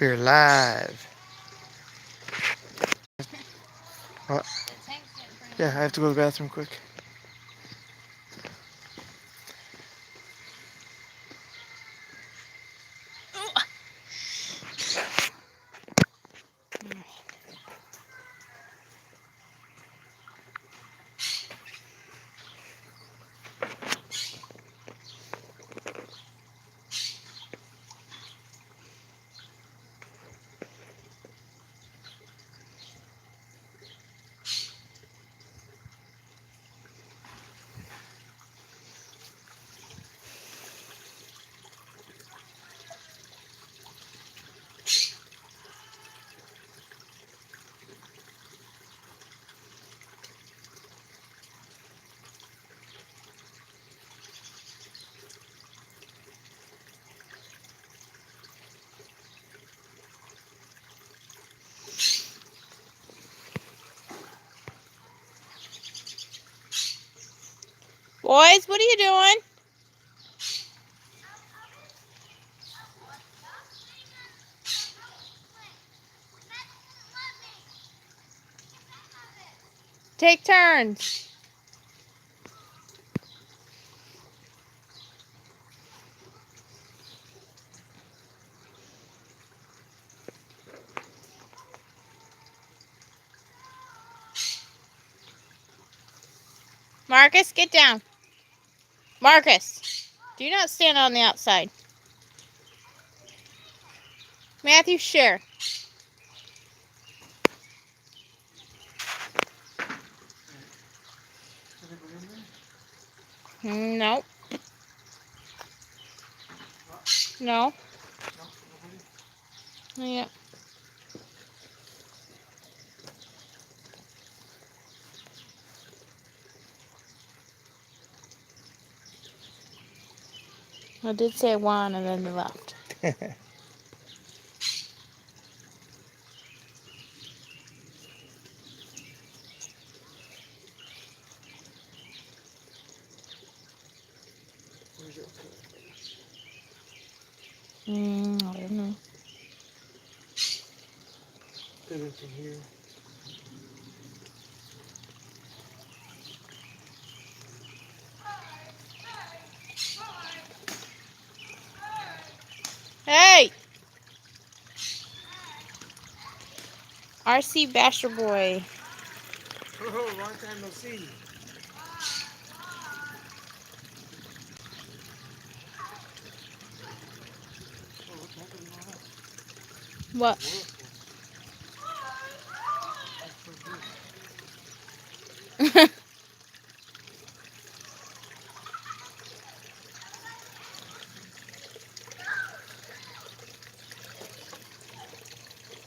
We're live. What? Yeah, I have to go to the bathroom quick. Boys, what are you doing? Take turns. Marcus, get down. Marcus, do not stand on the outside. Matthew, share. No. No. Yeah. I did say one and then they left. I don't know. Put it in here. Hey! RC Basher Boy. Oh, long time no see. What?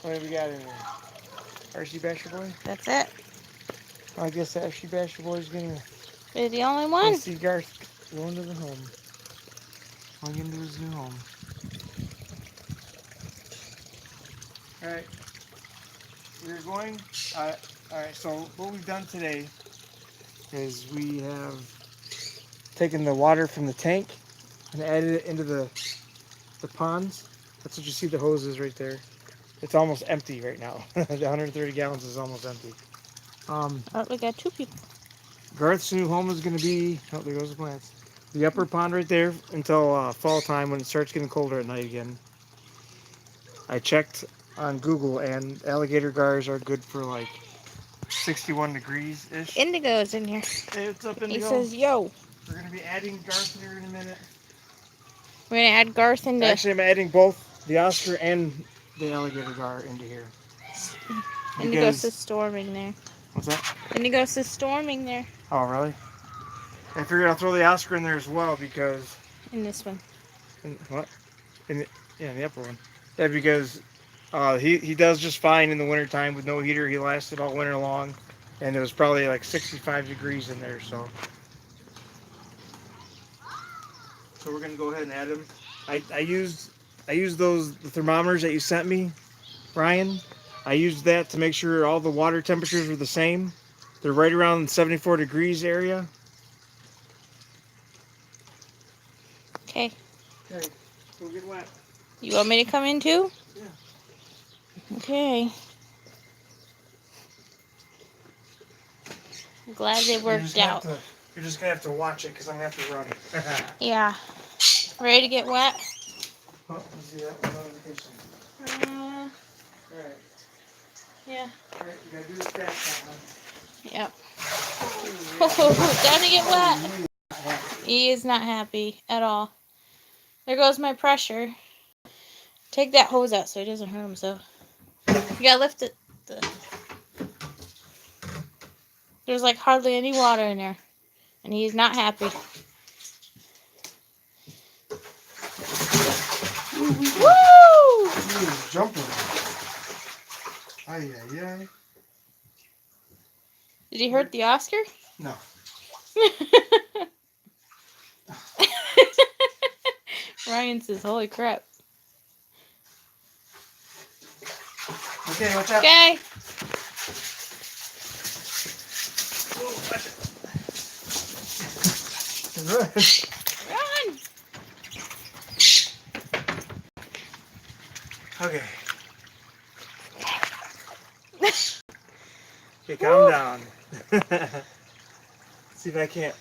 What have we got in there? RC Basher Boy? That's it. I guess the RC Basher Boy's gonna You're the only one. see Garth going to the home. Going into his new home. Alright. We're going. Alright, so what we've done today is we have taken the water from the tank and added it into the ponds. That's what you see the hoses right there. It's almost empty right now. The 130 gallons is almost empty. Oh, we got two people. Garth's new home is going to be, oh, there goes the plants. The upper pond right there until fall time when it starts getting colder at night again. I checked on Google and alligator gars are good for like 61 degrees-ish. Indigo's in here. Hey, what's up, Indigo? He says, yo. We're going to be adding Garth here in a minute. We're going to add Garth into... Actually, I'm adding both the Oscar and the alligator gar into here. Indigo says storming there. What's that? Indigo says storming there. Oh, really? I figured I'll throw the Oscar in there as well because... In this one. What? In the upper one. Yeah, because he does just fine in the wintertime with no heater. He lasted all winter long. And it was probably like 65 degrees in there, so... So we're going to go ahead and add them. I used the thermometers that you sent me, Ryan. I used that to make sure all the water temperatures were the same. They're right around 74 degrees area. Okay. Okay, go get wet. You want me to come in too? Yeah. Okay. I'm glad they worked out. You're just gonna have to watch it because I'm gonna have to run. Yeah. Ready to get wet? Oh, let's see that notification. Uh, Alright. yeah. Alright, you gotta do the stat count. Yep. Oh, time to get wet. He is not happy at all. There goes my pressure. Take that hose out so he doesn't hurt himself. You gotta lift it. There's like hardly any water in there. And he's not happy. Woo! He's jumping. Ay, ay, ay. Did he hurt the Oscar? No. Ryan says, holy crap. Okay, watch out. Okay. Whoa, watch it. Run. Okay. Okay, calm down. See if I can't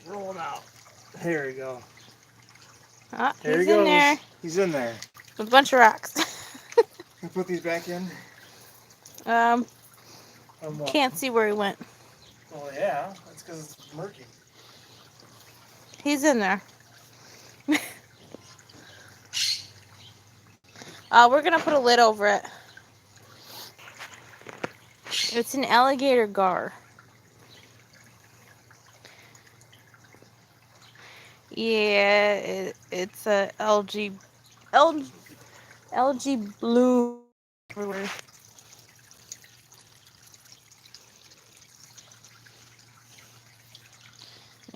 roll him out. There we go. Ah, There he's he goes. in there. He's in there. With a bunch of rocks. Can I put these back in? What? Can't see where he went. Well, yeah. That's because it's murky. He's in there. We're going to put a lid over it. It's an alligator gar. Yeah, it's a algae bloom.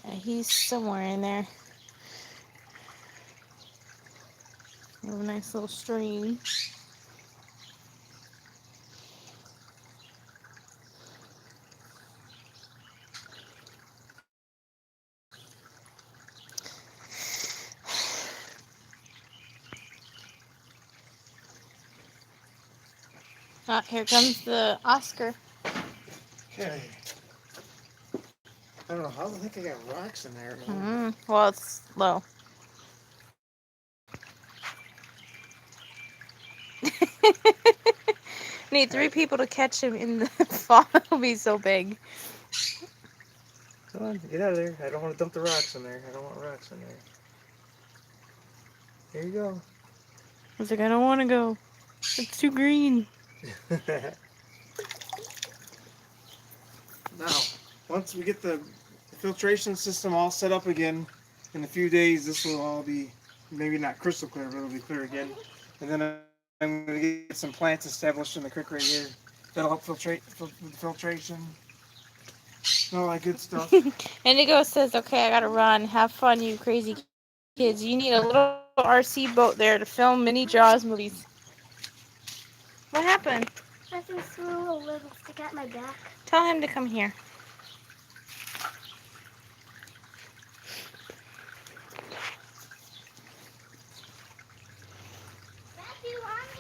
Yeah, he's somewhere in there. We have a nice little stream. Here comes the Oscar. Okay. I don't know how. I think I got rocks in there. Well, it's low. Need 3 people to catch him in the fall. It'll be so big. Come on, get out of there. I don't want to dump the rocks in there. I don't want rocks in there. There you go. I was like, I don't want to go. It's too green. Now, once we get the filtration system all set up again, in a few days this will all be, maybe not crystal clear, but it'll be clear again. And then I'm going to get some plants established in the creek right here. That'll help filtration. All that good stuff. Indigo says, okay, I gotta run. Have fun, you crazy kids. You need a little RC boat there to film mini Jaws movies. What happened? I think threw a little stick at my back. Tell him to come here.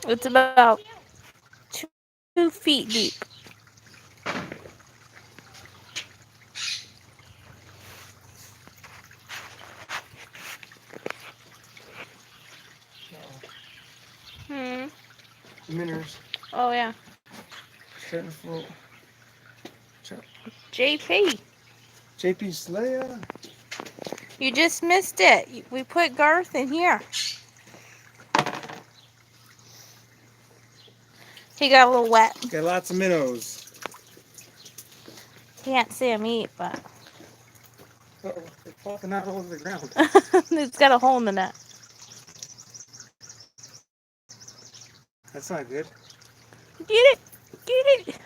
It's about 2 feet deep. Minnows. Oh, yeah. Starting to float. JP. JP Slaya. You just missed it. We put Garth in here. He got a little wet. Got lots of minnows. Can't see him eat, but Uh-oh, they're popping out all over the ground. it's got a hole in the net. That's not good. Get it! Get it!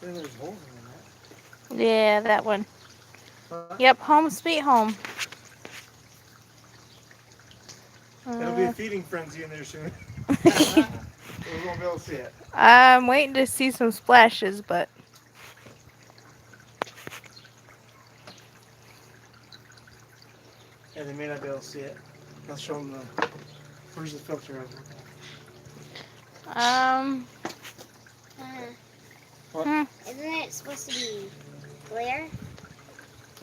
There's holes in that. Yeah, that one. Yep, home sweet home. There'll be a feeding frenzy in there soon. We won't be able to see it. I'm waiting to see some splashes, but Yeah, they may not be able to see it. I'll show them the. Where's the filter of it? What? Isn't it supposed to be clear?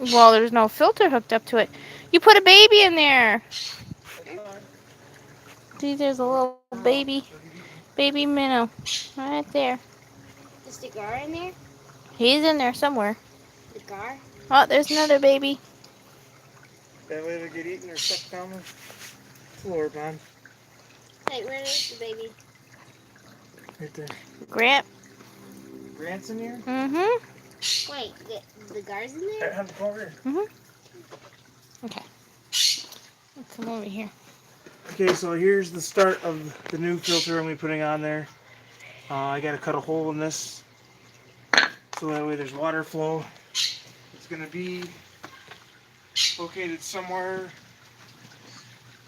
Well, there's no filter hooked up to it. You put a baby in there. See, there's a little baby minnow right there. Is the gar in there? He's in there somewhere. The gar? Oh, there's another baby. That way they get eaten or sucked down the floor, man. Wait, where is the baby? Right there. Grant. Grant's in here? Mm-hmm. Wait, the gar's in there? Have to come over here. Mm-hmm. Okay. Let's come over here. Okay, so here's the start of the new filter I'm going to be putting on there. I got to cut a hole in this so that way there's water flow. It's going to be located somewhere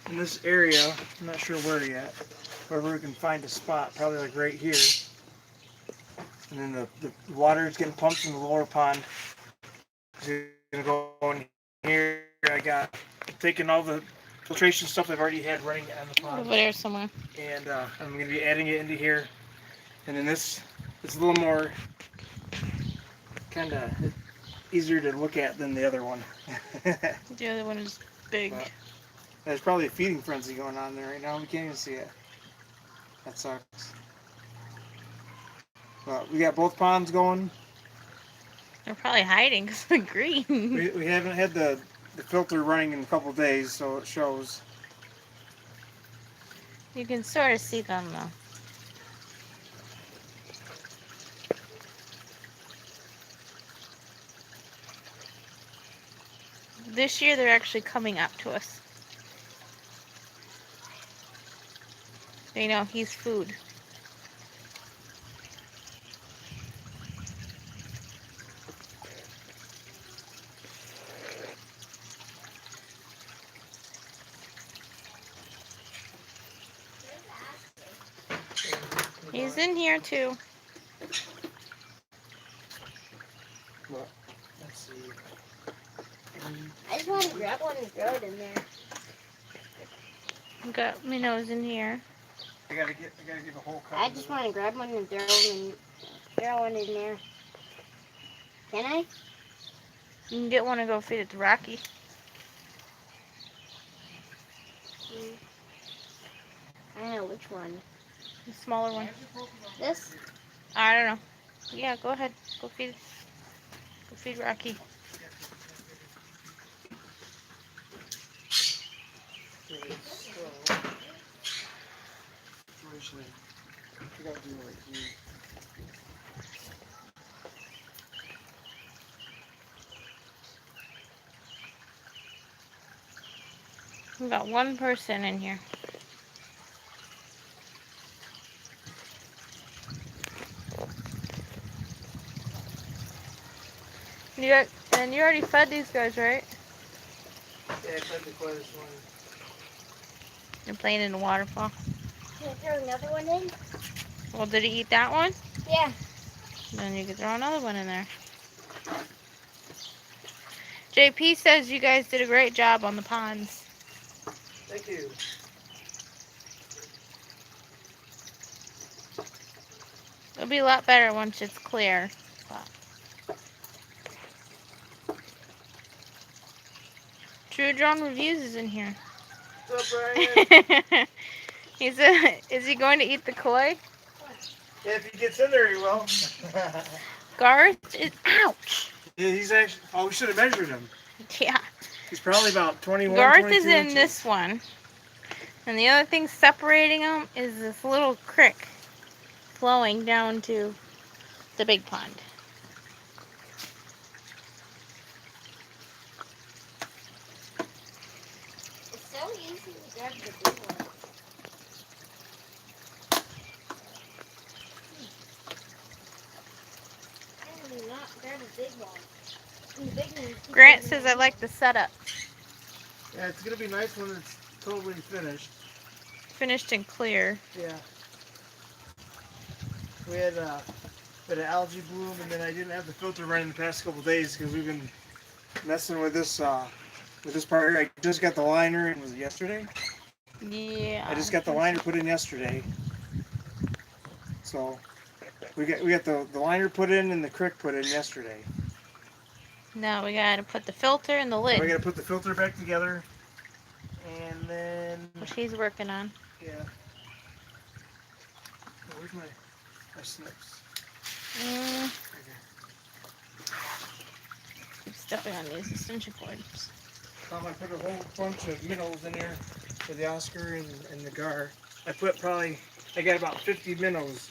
in this area. I'm not sure where yet. Wherever we can find a spot, probably like right here. And then the water is getting pumped from the lower pond. It's going to go in here. I'm taking all the filtration stuff I've already had running on the pond. Over there somewhere. And I'm going to be adding it into here. And then this is a little more kind of easier to look at than the other one. The other one is big. But there's probably a feeding frenzy going on there right now. We can't even see it. That sucks. But we got both ponds going. They're probably hiding because of the green. We haven't had the filter running in a couple of days, so it shows. You can sort of see them though. This year they're actually coming up to us. They know he's food. He's in here too. Look, let's see. I just want to grab one and throw it in there. Got minnows in here. I gotta give a whole cut. I just want to grab one and throw one in there. Can I? You can get one and go feed it to Rocky. I don't know which one. The smaller one. This? I don't know. Yeah, go ahead. Go feed Rocky. We got one person in here. And you already fed these guys, right? Yeah, I fed the koi this morning. They're playing in the waterfall. Can I throw another one in? Well, did he eat that one? Yeah. Then you could throw another one in there. JP says you guys did a great job on the ponds. Thank you. It'll be a lot better once it's clear. True Drone Reviews is in here. What's up, Brian? Is he going to eat the koi? Yeah, if he gets in there, he will. Garth is, ouch. Yeah, he's actually, we should have measured him. Yeah. He's probably about 21, Garth 22 is in inches. this one. And the other thing separating them is this little creek flowing down to the big pond. It's so easy to grab the big one. I do not grab a big one. The big one keeps Grant getting says me. I like the setup. Yeah, it's going to be nice when it's totally finished. Finished and clear. Yeah. We had a bit of algae bloom, and then I didn't have the filter running the past couple days because we've been messing with this with this part here. I just got the liner in, was it yesterday? Yeah. I just got the liner put in yesterday. So we got the liner put in and the crick put in yesterday. Now we gotta put the filter and the Now lid. we gotta put the filter back together, and then Which he's working on. yeah. Oh, where's my snips? Keep stepping on these extension cords. I put a whole bunch of minnows in there for the Oscar and the Gar. I got about 50 minnows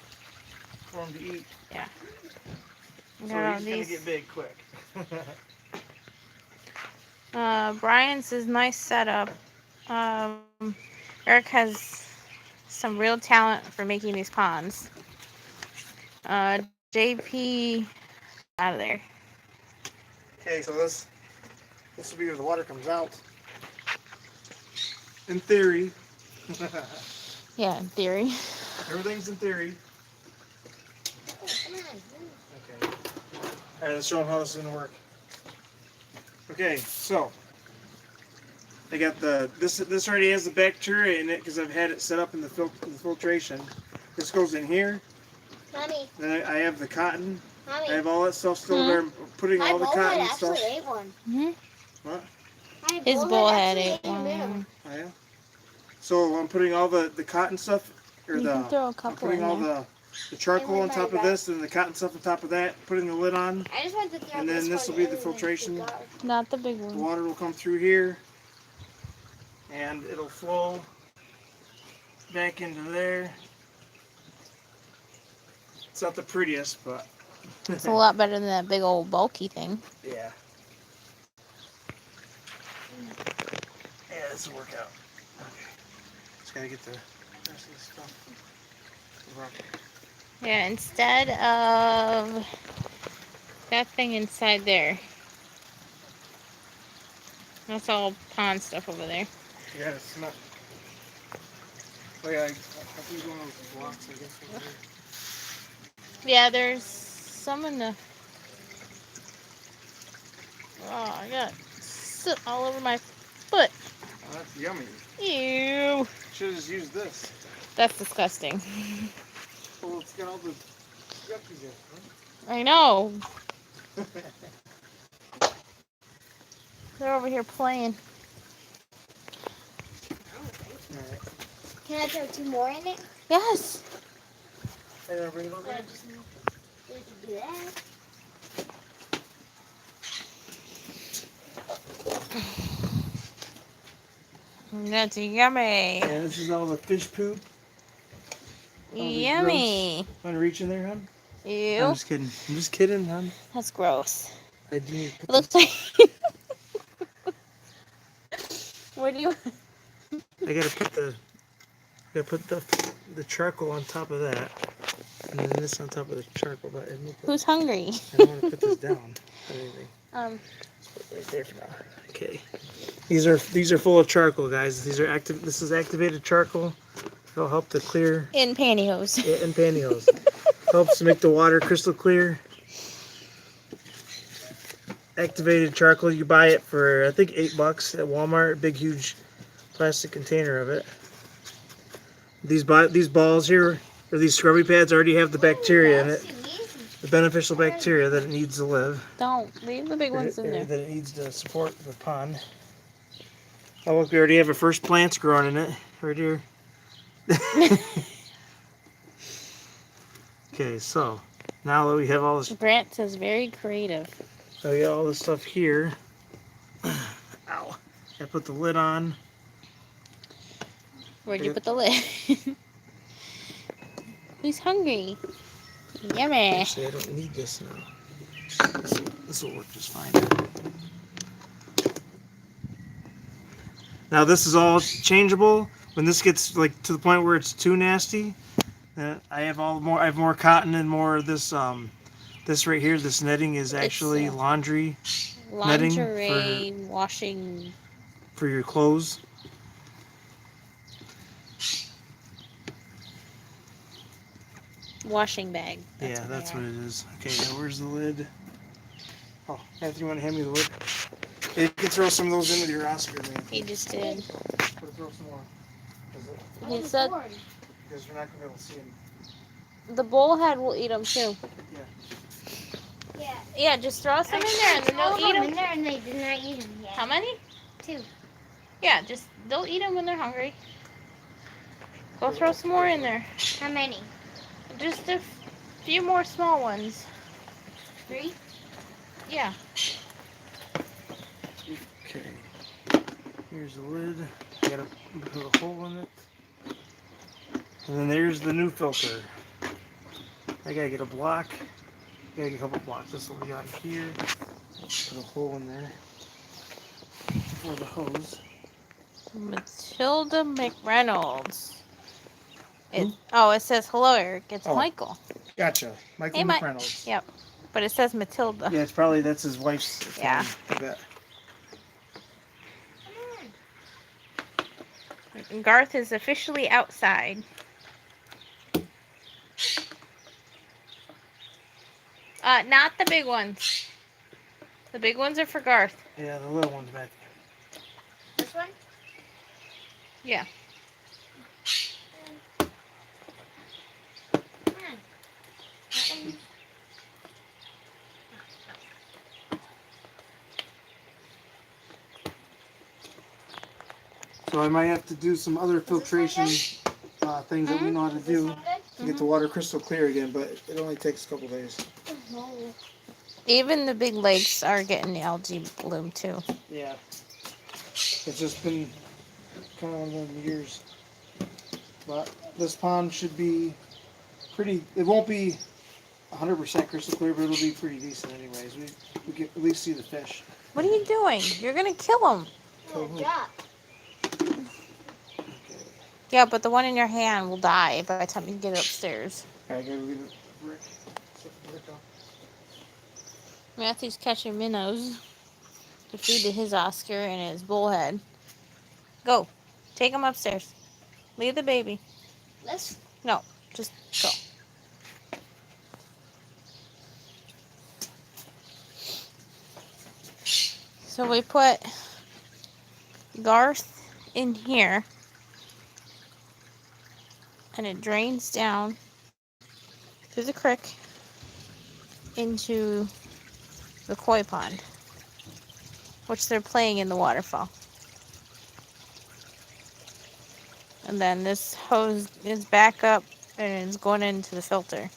for him to eat. Yeah. So he's gonna get big quick. Brian's is nice setup. Eric has some real talent for making these ponds. JP, out of there. Okay, so this will be where the water comes out. In theory. Yeah, in theory. Everything's in theory. Oh, come on. Okay. Alright, let's show them how this is gonna work. Okay, so I got this already has the bacteria in it because I've had it set up in the filtration. This goes in here. Mommy. Then I have the cotton. Mommy. I have all that stuff still there. I'm putting all the cotton actually stuff. ate one. What? His bullhead ate one. Oh, yeah. So I'm putting all the cotton stuff, or You can throw a couple I'm putting in all there. the charcoal on top of this, and the cotton stuff on top of that. Putting the lid on, I just want to throw and then this will be the filtration. Not the big The one. water will come through here, and it'll flow back into there. It's not the prettiest, but It's a lot better than that big old bulky thing. yeah. Yeah, this will work out. Okay. Just gotta get the rest of this stuff. Yeah, instead of that thing inside there. That's all pond stuff over there. Yeah, it's not. Oh yeah, I think one of those blocks, I guess, over here. Yeah, there's some in the... Oh, I got soot all over my foot. Oh, that's yummy. Ew. Should have just used this. That's disgusting. Well, it's got all the yuckies in it, I know. They're over here playing. Alright. Can I throw 2 more in it? Yes. Hey, then bring it over. Just do that. That's yummy. Yeah, this is all the fish poop. Yummy. Want to reach in there, hon? Ew. I'm just kidding. I'm just kidding, hon. That's gross. I do need to It put looks like... What do you... I gotta put the charcoal on top of that, and then this on top of the charcoal. But Who's hungry? I don't want to put this down. Or anything. Just put it right there for now. Okay. These are full of charcoal, guys. These are active. This is activated charcoal. It'll help to clear. In pantyhose. Yeah, and pantyhose. Helps to make the water crystal clear. Activated charcoal. You buy it for I think $8 at Walmart. Big huge plastic container of it. These balls here, or these scrubby pads, already have the bacteria in it. The beneficial bacteria that it needs to live. Don't leave the big ones in there. That it needs to support the pond. Oh look, we already have our first plants growing in it. Right here. Okay, so now that we have all this, Grant says very creative. so we got all this stuff here. Ow! I put the lid on. Where'd you put the lid? Who's hungry? Yummy. Actually, I don't need this now. This will work just fine. Now this is all changeable. When this gets like to the point where it's too nasty, I have more cotton and more of this. This right here, this netting is actually laundry netting Lingerie washing. for your clothes. Washing bag. That's what it is. Okay, now where's the lid? Oh, Anthony, you want to hand me the lid? You can throw some of those into your Oscar, man. He just did. Throw some more. He said Because you're not going to be able to see them. the bullhead will eat them too. Yeah. Yeah, just throw some in there and then they'll eat them. in there and they did not eat them yet. How many? 2. Yeah, just they'll eat them when they're hungry. Go throw some more in there. How many? Just a few more small ones. 3? Yeah. Okay. Here's the lid. I gotta put a hole in it. And then there's the new filter. I gotta get a block. I gotta get a couple blocks. This will be on here. Put a hole in there for the hose. Matilda McReynolds. Who? It says hello, Eric. It's Oh. Michael. Gotcha. Michael Hey, Mike. McReynolds. Yep. But it says Matilda. Yeah, that's his wife's phone. Yeah. I bet. Garth is officially outside. Not the big ones. The big ones are for Garth. Yeah, the little one's back This one? Yeah. So I might have to do some other filtration things that we know how to do to get the water crystal clear again, but it only takes a couple days. Even the big lakes are getting the algae bloom too. Yeah. It's just been kind of one of them years. But this pond should be pretty, it won't be 100% crystal clear, but it'll be pretty decent anyways. We can at least see the fish. What are you doing? You're going to kill them. Kill who? Yeah, but the one in your hand will die by the time you get upstairs. I gotta leave it brick. Set the brick off. Matthew's catching minnows to feed to his Oscar and his bullhead. Go. Take him upstairs. Leave the baby. This? No, just go. So we put Garth in here. And it drains down through the creek into the koi pond, which they're playing in the waterfall. And then this hose is back up and it's going into the filter.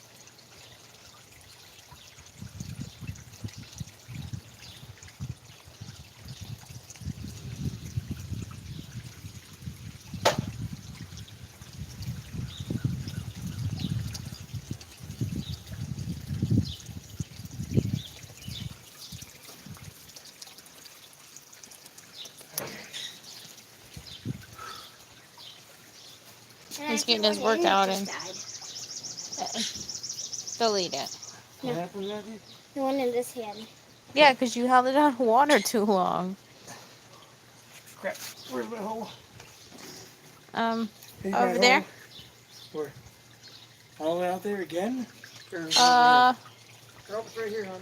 He's getting his workout in. Delete it. What happened, Matthew? The one in this hand. Yeah, because you held it out of water too long. Crap. Where's my hole? Hey, Over my there. hole. Where? All the way out there again? Or Uh, oh, it's right here, hon.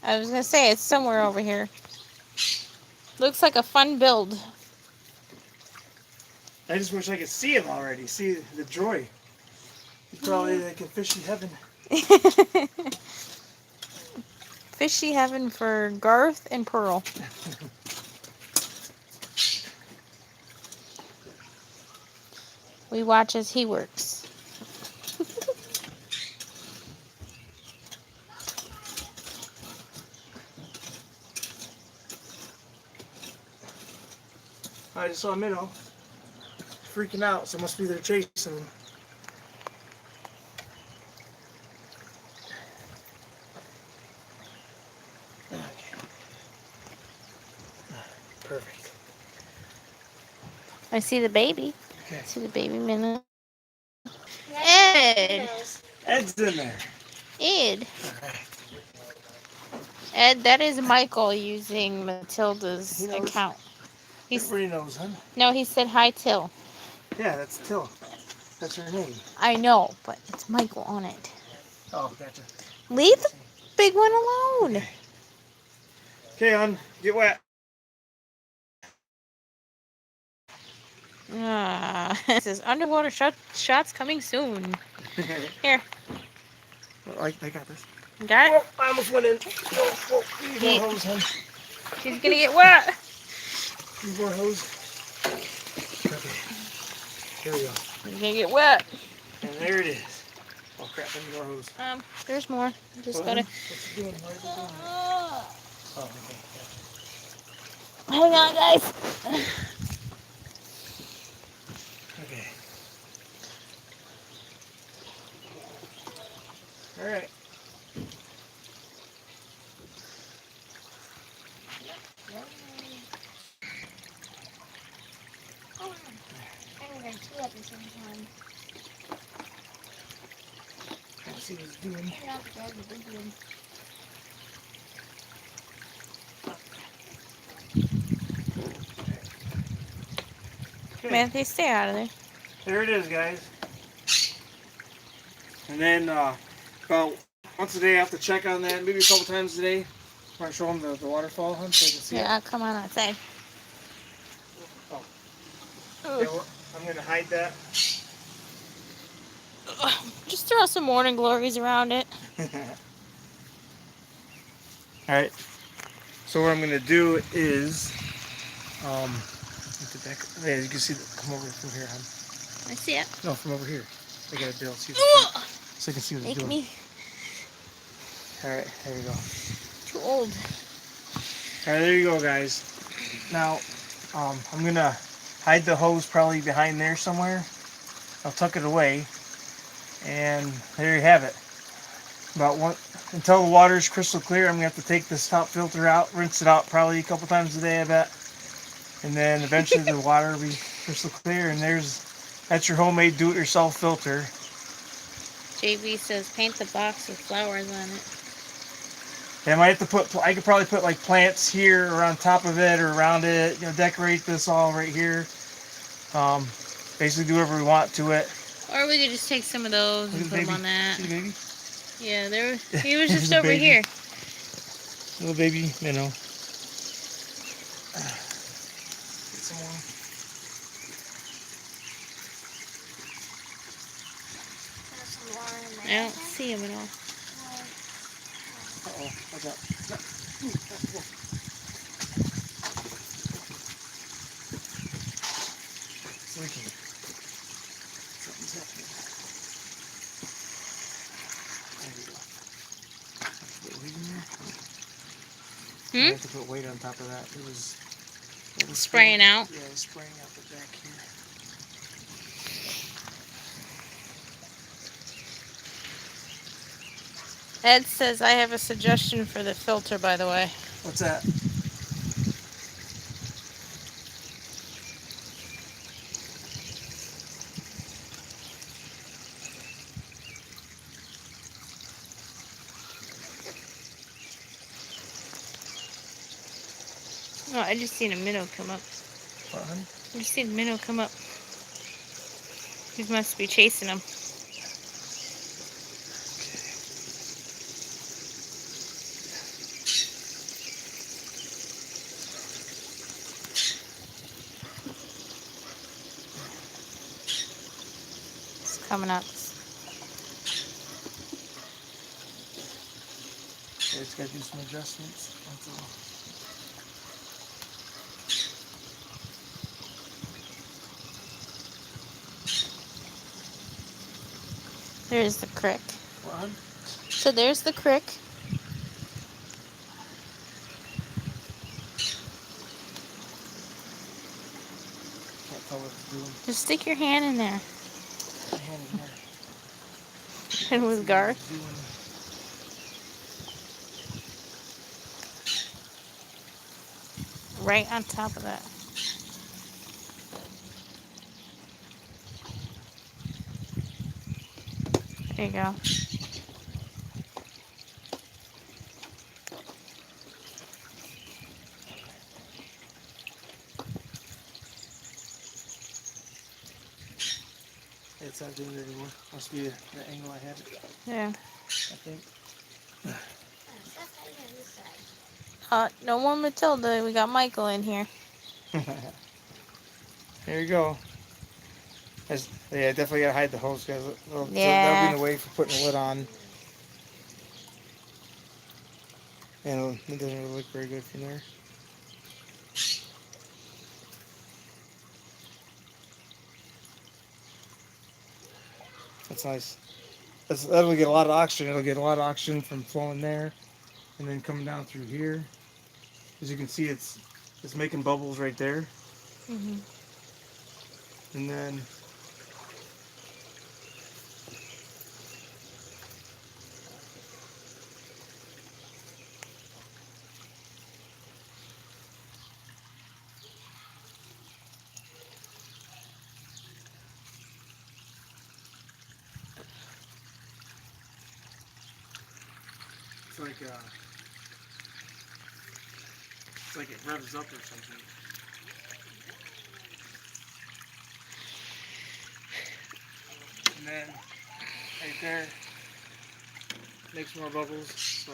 I was gonna say it's somewhere over here. Looks like a fun build. I just wish I could see him already. See the joy. He's probably like in fishy heaven. Fishy heaven for Garth and Pearl. We watch as he works. I just saw a minnow freaking out, so it must be they're chasing him. Okay. Perfect. I see the baby. Okay. I see the baby minnow. Ed! Ed's in there. Ed. Alright. Ed, that is Michael using Matilda's He knows. account. Everybody knows, huh? No, he said hi, Till. Yeah, that's Till. That's her name. I know, but it's Michael on it. Oh, gotcha. Leave the big one alone. Okay, hon, get wet. It says underwater shots coming soon. Here. I got this. You got it? Oh, I almost went in. Oh, need more hose, hun. She's gonna get wet. Need more hose. Okay. Here we go. She's gonna get wet. And there it is. Oh crap, I need more hose. There's more. Just What, gotta. hun? What's it doing? Why is it doing that? Oh, okay. Hang on, guys. Okay. All right. I'm going to two at the same time. Trying to see what it's doing. Not bad, the big one. Okay. Matthew, stay out of there. There it is, guys. And then about once a day I have to check on that, maybe a couple times a day. I want to show them the waterfall, hun, so they can see Yeah, come on outside. it. Okay, well, I'm going to hide that. Just throw some morning glories around it. Alright, so what I'm going to do is, get back, yeah, you can see, come over from here, hun. I see it. No, from over here. I got to be able to see so you can see what it's Make doing. me Alright, there you go. too old. Alright, there you go, guys. Now, I'm going to hide the hose probably behind there somewhere. I'll tuck it away. And there you have it. Until the water is crystal clear, I'm going to have to take this top filter out, rinse it out probably a couple times a day, I bet. And then eventually the water will be crystal clear. And that's your homemade do-it-yourself filter. JB says paint the box with flowers on it. And I could probably put like plants here or on top of it or around it, decorate this all right here. Basically do whatever we want to it. Or we could just take some of those and put them on that. See the baby? Yeah, he was just There's a over baby. here. Little baby, minnow. Get some more. There's some water in I there. don't see him at all. Uh-oh, what's up? It's leaking. Something's happening. There we go. Put weight in there. I have to put weight on top of that. It was Spraying out? Yeah, it was spraying out the back here. Ed says I have a suggestion for the filter, by the way. What's that? Oh, I just seen a minnow come up. What, honey? I just seen a minnow come up. He must be chasing him. It's coming up. Yeah, it's got to do some adjustments. That's all. There's the crick. What, hon? So there's the crick. Can't tell what it's doing. Just stick your hand in there. My hand in there. And with Garth. It's doing. Right on top of that. There you go. It's not doing it anymore. Must be the angle I had it, Yeah. I think. No more Matilda. We got Michael in here. There you go. Yeah, definitely gotta hide the hose, guys. That'll be Yeah. in the way for putting the lid on. And it doesn't really look very good from there. That's nice. That'll get a lot of oxygen. It'll get a lot of oxygen from flowing there, and then coming down through here. As you can see, it's making bubbles right there, Hmm. and then it's like it revs up or something. And then right there makes more bubbles. So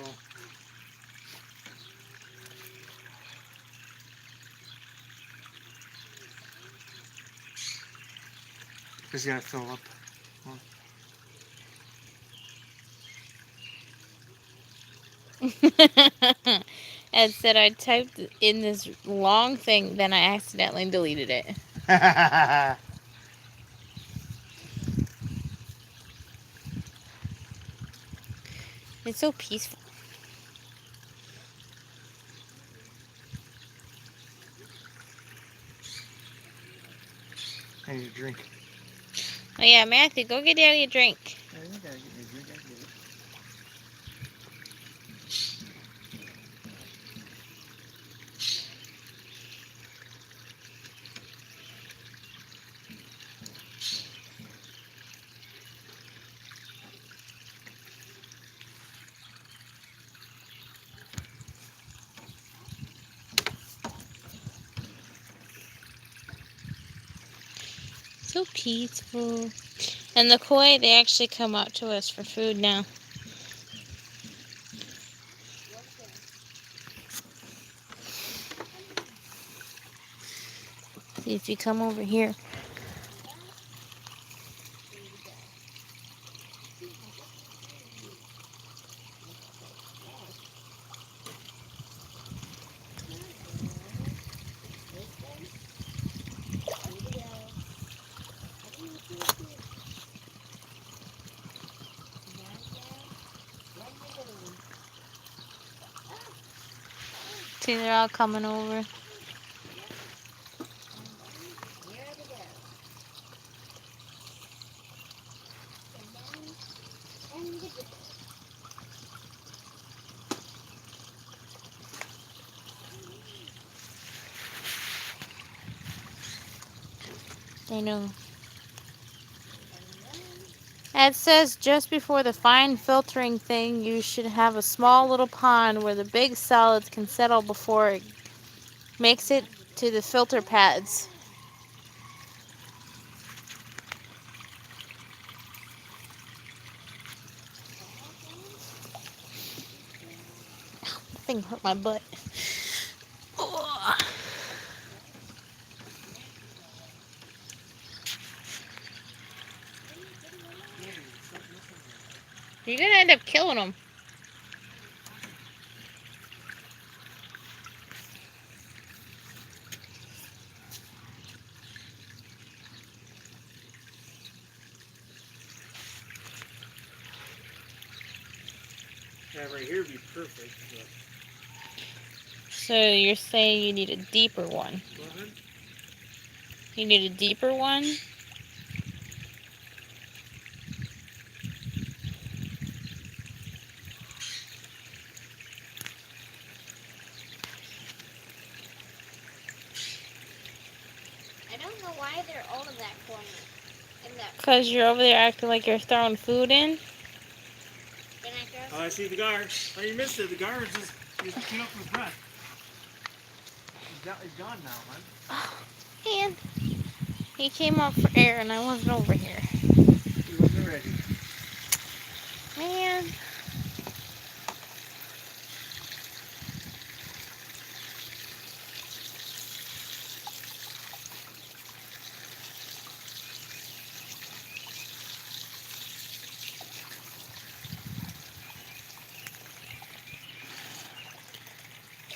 just gotta fill up. Ed said I typed in this long thing, then I accidentally deleted it. It's so peaceful. I need a drink. Oh yeah, Matthew, go get Daddy a drink. I gotta get me a drink. I can get it. So peaceful. And the koi, they actually come out to us for food now. See if you come over here. See, they're all coming over. They know. It says just before the fine filtering thing, you should have a small little pond where the big solids can settle before it makes it to the filter pads. That thing hurt my butt. Ugh. You're gonna end up killing them. Yeah, right here would be perfect. But... So you're saying you need a deeper one? Go ahead. You need a deeper one? I don't know why they're all in that corner. Because you're over there acting like you're throwing food in? Can I throw Oh, I see the guard. Oh, you missed it. The guard is just picking up his breath. He's gone now, man. Oh, man. He came up for air and I wasn't over here. He wasn't ready. Man.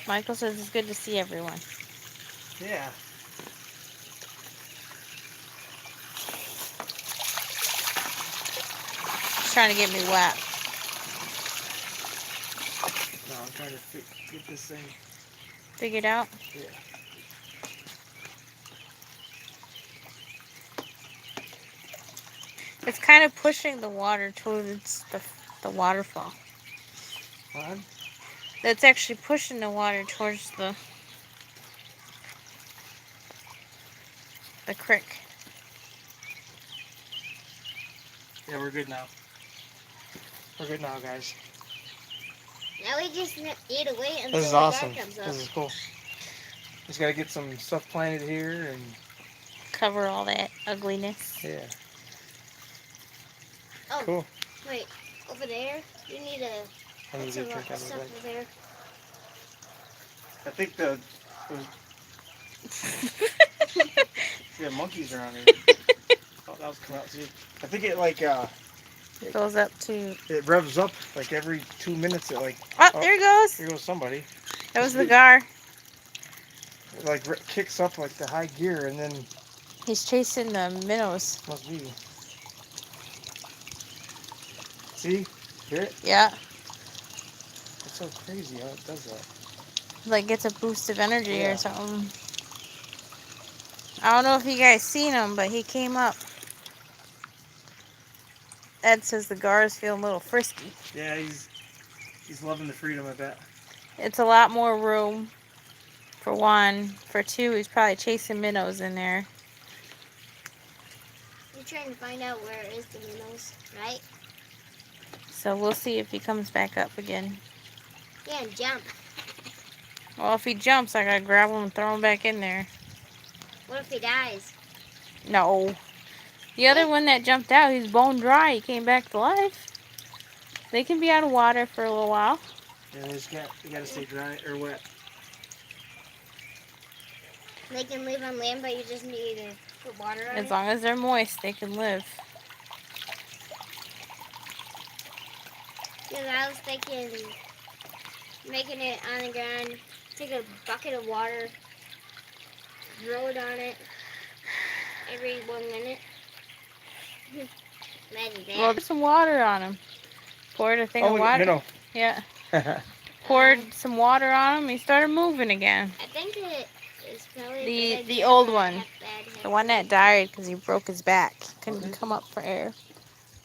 Michael says it's good to see everyone. Yeah. He's trying to get me wet. No, I'm trying to get this thing. Figured out? Yeah. It's kind of pushing the water towards the waterfall. What? That's actually pushing the water towards the creek. Yeah, we're good now. We're good now, guys. Now we just need to wait until This is the awesome. guard comes up. This is cool. Just gotta get some stuff planted here and Cover all that ugliness. yeah. Oh, Cool. wait. Over there, you need to I need put to some drink out of stuff the over there. I think yeah, monkeys around here. Oh, that was coming out too. I think it like It goes up to... it revs up like every 2 minutes. It like Oh, there he goes. here goes somebody. That was the gar. It like kicks up like the high gear and then He's chasing the minnows. must be. See? Hear it? Yeah. It's so crazy how it does that. Like gets a boost of energy Yeah. or something. I don't know if you guys seen him, but he came up. Ed says the gars feel a little frisky. Yeah, he's loving the freedom, I bet. It's a lot more room, for one. For two, he's probably chasing minnows in there. You're trying to find out where is the minnows, right? So we'll see if he comes back up again. Yeah, and jump. Well, if he jumps, I gotta grab him and throw him back in there. What if he dies? No. The other one that jumped out, he's bone dry. He came back to life. They can be out of water for a little while. Yeah, you gotta stay dry or wet. They can live on land, but you just need to put water on As it. long as they're moist, they can live. Because I was thinking making it on the ground, take a bucket of water, throw it on it every 1 minute. Imagine that. Well, there's some water on him. Poured a thing of water. Minnow. Yeah. Poured some water on him. He started moving again. I think it is probably The old one. The one that died because he broke his back. Couldn't come up for air.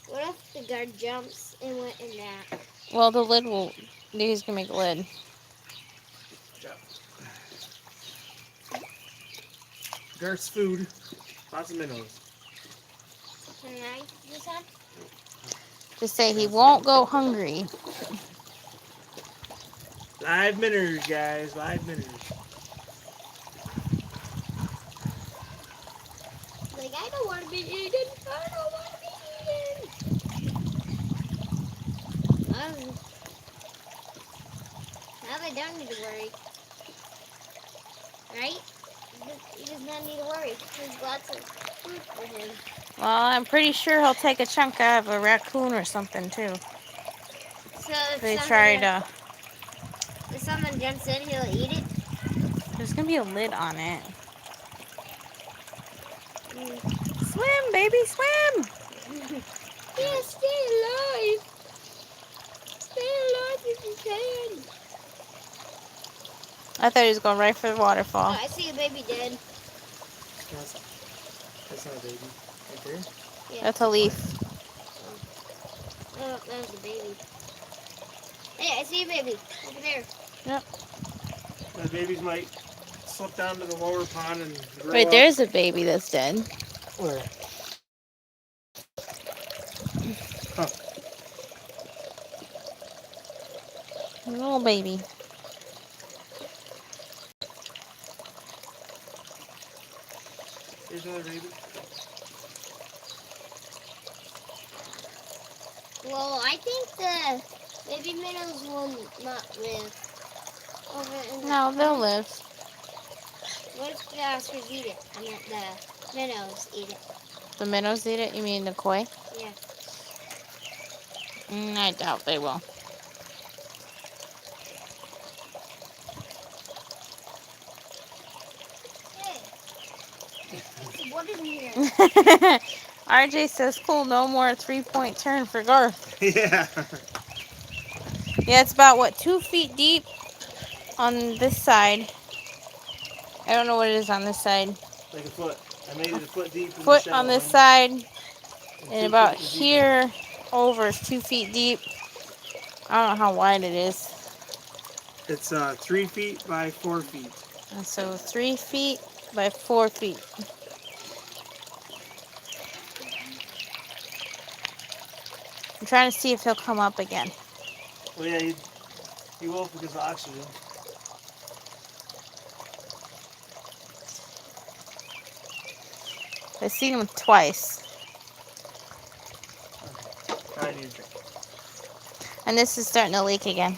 What if the guard jumps and went in that? Well, the lid will... He's going to make a lid. Garth's food. Lots of minnows. Can I use that? Just say he won't go hungry. Live minnows, guys. Live minnows. Like, I don't want to be eaten. I don't want to be eaten. Now they don't need to worry. Right? He does not need to worry. There's lots of food for him. Well, I'm pretty sure he'll take a chunk out of a raccoon or something, too. So if someone jumps in, he'll eat it? There's going to be a lid on it. Mm. Swim, baby, swim! Yeah, stay alive. Stay alive if you can. I thought he was going right for the waterfall. Oh, I see a baby dead. That's not a baby. Right there? Yeah. That's a leaf. Oh, that was a baby. Hey, I see a baby. Over there. Yep. The babies might slip down to the lower pond and grow Wait, up. there's a baby that's dead. Where? Huh. A little baby. There's another baby. Well, I think the baby minnows will not live. Over in the No, they'll live. What if the oscars eat it? I mean, the minnows eat it. The minnows eat it? You mean the koi? Yeah. I doubt they will. What in here? RJ says, cool, no more 3-point turn for Garth. Yeah. Yeah, it's about, what, 2 feet deep on this side. I don't know what it is on this side. Like a foot. I made it a foot deep in the Foot shallow on this one, side, and and 2 about feet in the deep end. here over is 2 feet deep. I don't know how wide it is. It's 3 feet by 4 feet. And so 3 feet by 4 feet. I'm trying to see if he'll come up again. Well, yeah, he will because of oxygen. I've seen him twice. I need a drink. And this is starting to leak again.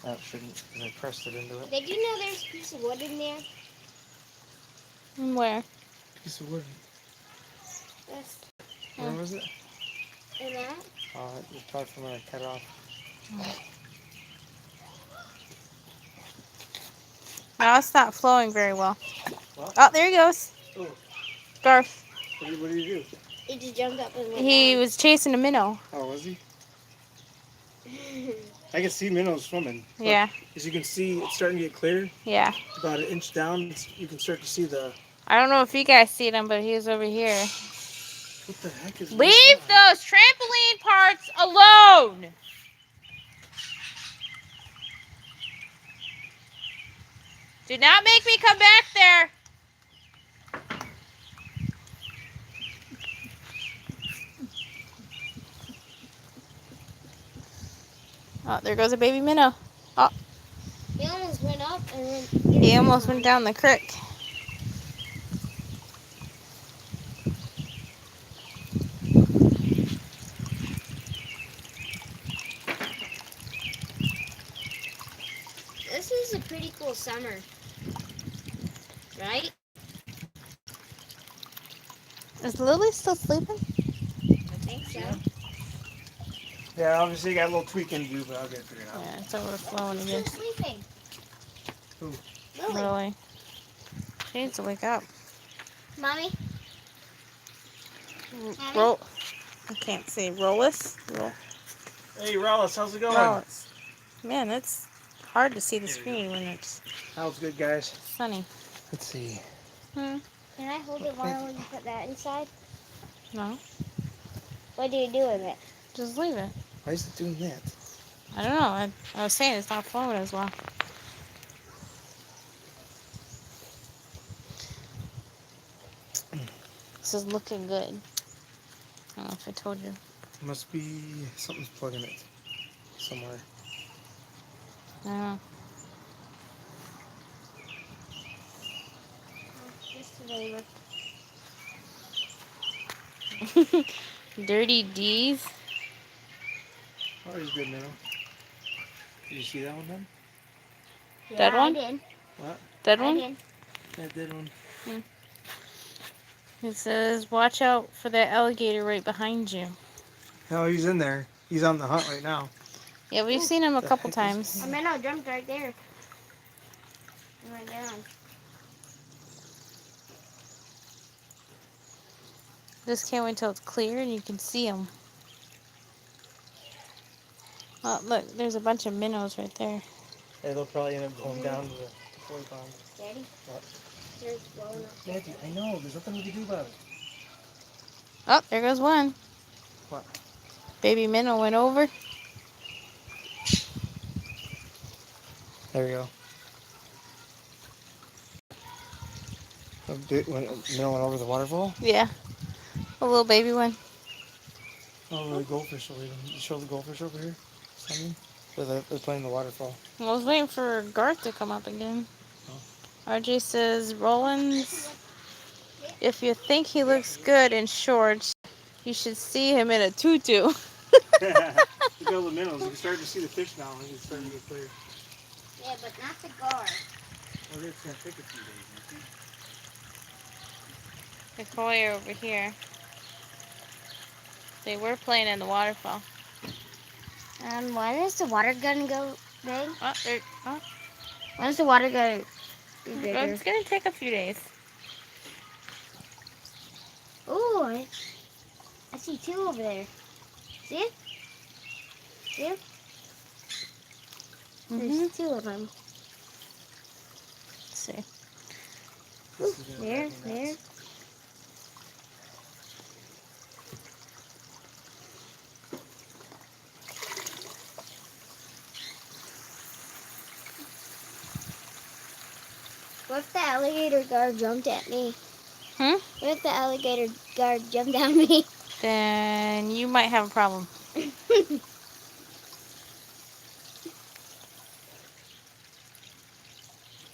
That shouldn't, because I pressed it into it. Did you know there's a piece of wood in there? Where? Piece of wood. Yes. Where was it? In that? Oh, it was probably from when I cut it off. No, it's not flowing very well. What? Oh, there he goes. Oh, Garth. what did you do? He just jumped up and went He down. was chasing a minnow. Oh, was he? I can see minnows swimming. Look, Yeah, as you can see, it's starting to get clear. yeah. About an inch down, you can start to see the... I don't know if you guys see them, but he's over here. What the heck is going Leave on? those trampoline parts alone! Do not make me come back there! Oh, there goes a baby minnow. He almost went up and went. He almost went down the creek. This is a pretty cool summer, right? Is Lily still sleeping? I think so. Yeah. Yeah, obviously you got a little tweaking to do, but I'll get it figured out. Yeah, it's overflowing Who's again. still sleeping? Who? Lily. Lily. She needs to wake up. Mommy. Roll. I can't say Rollis. Hey, Rollis, how's it going? Rollis. Man, it's hard to see the screen when it's How's good, guys? sunny. Let's see. Can I hold it while you put that inside? No, What do you do with it? just leave it. Why is it doing that? I don't know. I was saying it's not flowing as well. This is looking good. I don't know if I told you. Must be something's plugging it somewhere. I don't know. Just today, Dirty D's. Oh, he's good now. Did you see that one then? Dead one? I did. What? Dead I one? did. That dead one. It says, watch out for that alligator right behind you. No, he's in there. He's on the hunt right now. Yeah, we've seen him a The couple heck is times. I mean, I jumped right there. I went down. Just can't wait till it's clear and you can see him. Oh, look, there's a bunch of minnows right there. Yeah, they'll probably end up going down to the koi pond. Daddy? What? There's blowing up. Matthew, I know. There's nothing we can do about it. Oh, there goes one. What? Baby minnow went over. There we go. When Minnow went over the waterfall? Yeah, a little baby one. Oh, the goldfish over here. You show the goldfish over here? Something? They're playing the waterfall. I was waiting for Garth to come up again. Oh. RJ says Rollins If you think he looks good in shorts, you should see him in a tutu. Look at all the minnows. You can start to see the fish now. It's starting to get clear. Yeah, but not the gar. Well, it's going to take a few days. The koi are over here. They were playing in the waterfall. When does the water gun go big? Oh, When does the water gun be bigger? it's gonna take a few days. Ooh, I see two over there. See it? See it? There's two of them. Let's see. Ooh, there. What if the alligator guard jumped at me? Hmm? What if the alligator guard jumped at me? Then you might have a problem.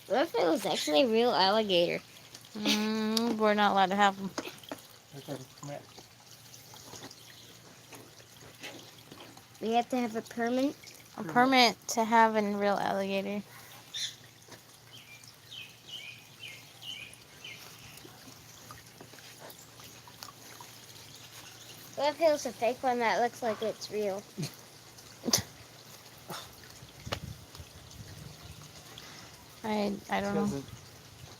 What if it was actually a real alligator? We're not allowed to have them. We have to have a permit. A permit to have a real alligator. What if it was a fake one that looks like it's real? I don't know.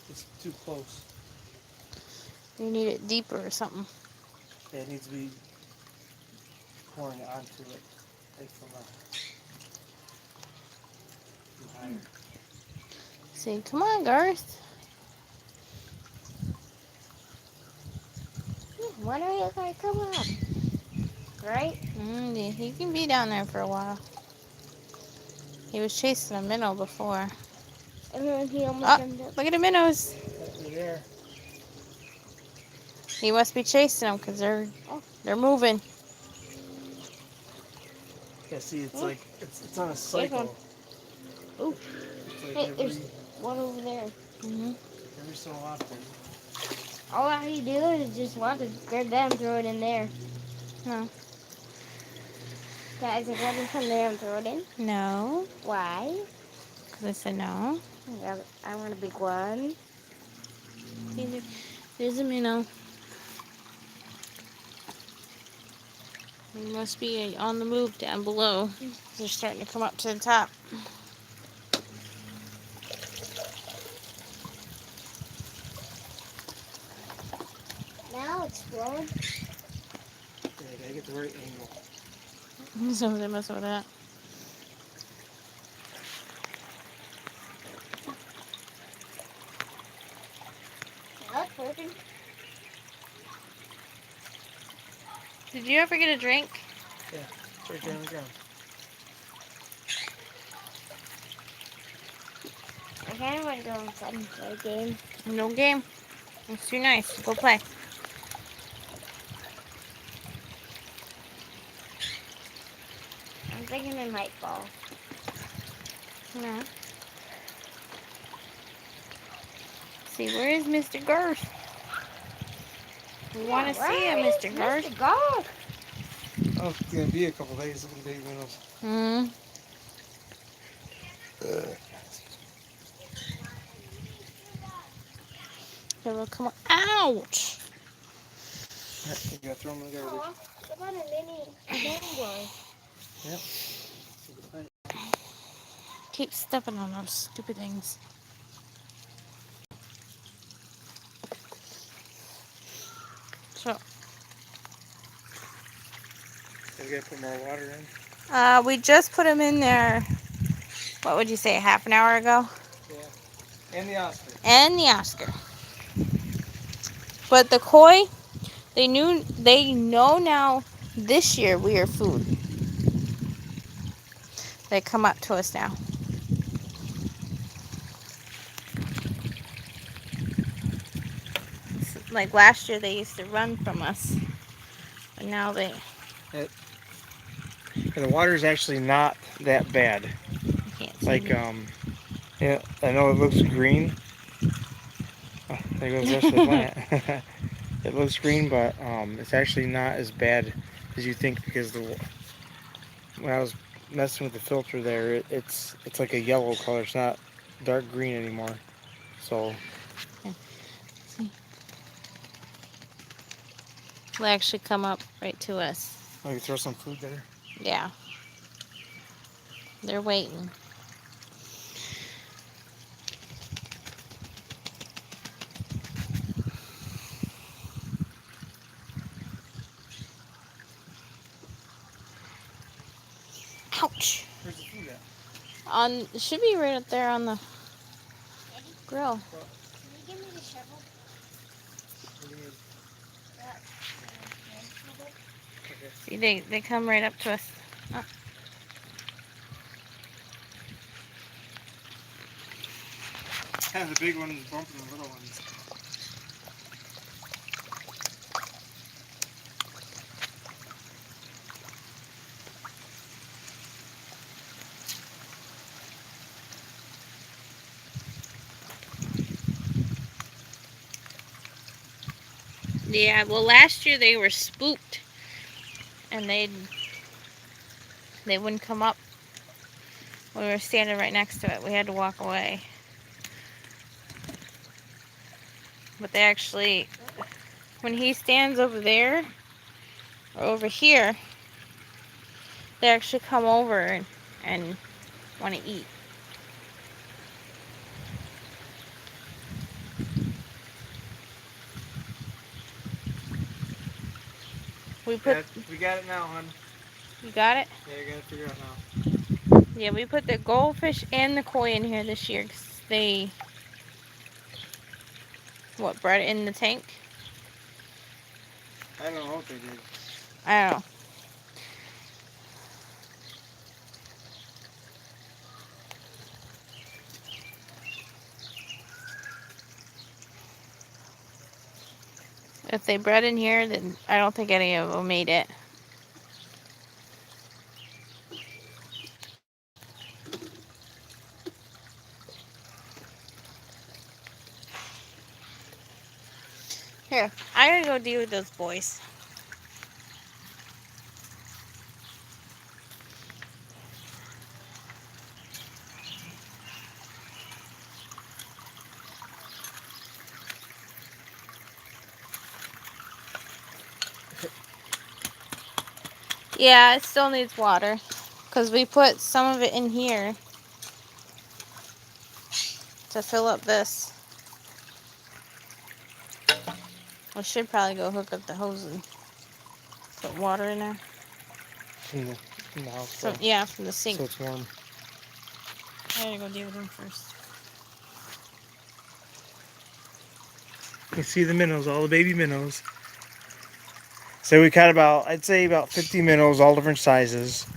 It's too close. You need it deeper or something. Yeah, it needs to be pouring onto it. Like from higher. See, come on, Garth. When are you going to come up? Right? Yeah, he can be down there for a while. He was chasing a minnow before. And then he almost jumped up. Look at the minnows. They're there. He must be chasing them because they're moving. Yeah, see, it's like it's on a cycle. Ooh. It's like Hey, there's one over there. every so often. All I do is just want to grab that and throw it in there. No. Guys, I grab it from there and throw it in. No. Why? Because I said no. I want a big one. There's a minnow. He must be on the move down below. They're starting to come up to the top. Now it's flowing. Yeah, I gotta get the right angle. So they mess with that. Now it's working. Did you ever get a drink? Yeah, it's right there on the ground. I kind of want to go inside and play a game. No game. It's too nice. Go play. I'm thinking it might fall. No. See, where is Mr. Garth? We want to see him, Mr. Garth. Mr. Garth. Oh, it's gonna be a couple days. Look at the big minnows. Here, we'll come on. Ouch! You gotta throw them in the garbage. What about a mini one? Yep. Keep stepping on those stupid things. So, You gotta put more water in. we just put him in there, what would you say, half an hour ago? Yeah. And the Oscar. And the Oscar. But the koi, they know now this year we are food. They come up to us now. Like last year they used to run from us. But now they... And the water's actually not that bad. I can't see Like, it. yeah, I know it looks green. There goes the rest of the plant. It looks green, but it's actually not as bad as you think because when I was messing with the filter there, it's like a yellow color. It's not dark green anymore. So See, will actually come up right to us. I can throw some food there. Yeah, they're waiting. Ouch! Where's the food at? It should be right up there on the grill. Can you give me the shovel? See, they come right up to us. Oh. Yeah, the big one is bumping the little ones. Yeah, well, last year they were spooked, and they wouldn't come up when we were standing right next to it. We had to walk away. But they actually, when he stands over there or over here, they actually come over and want to eat. We got it now, hon. You got it? Yeah, you gotta figure it out now. Yeah, we put the goldfish and the koi in here this year because they bred it in the tank? I don't know what they did. I don't know. If they bred in here, then I don't think any of them made it. Here, I gotta go deal with those boys. Yeah, it still needs water because we put some of it in here to fill up this. We should probably go hook up the hose and put water in there. From the house. Yeah, from the sink. So it's warm. I gotta go deal with them first. You see the minnows, all the baby minnows. So we caught I'd say about 50 minnows, all different sizes.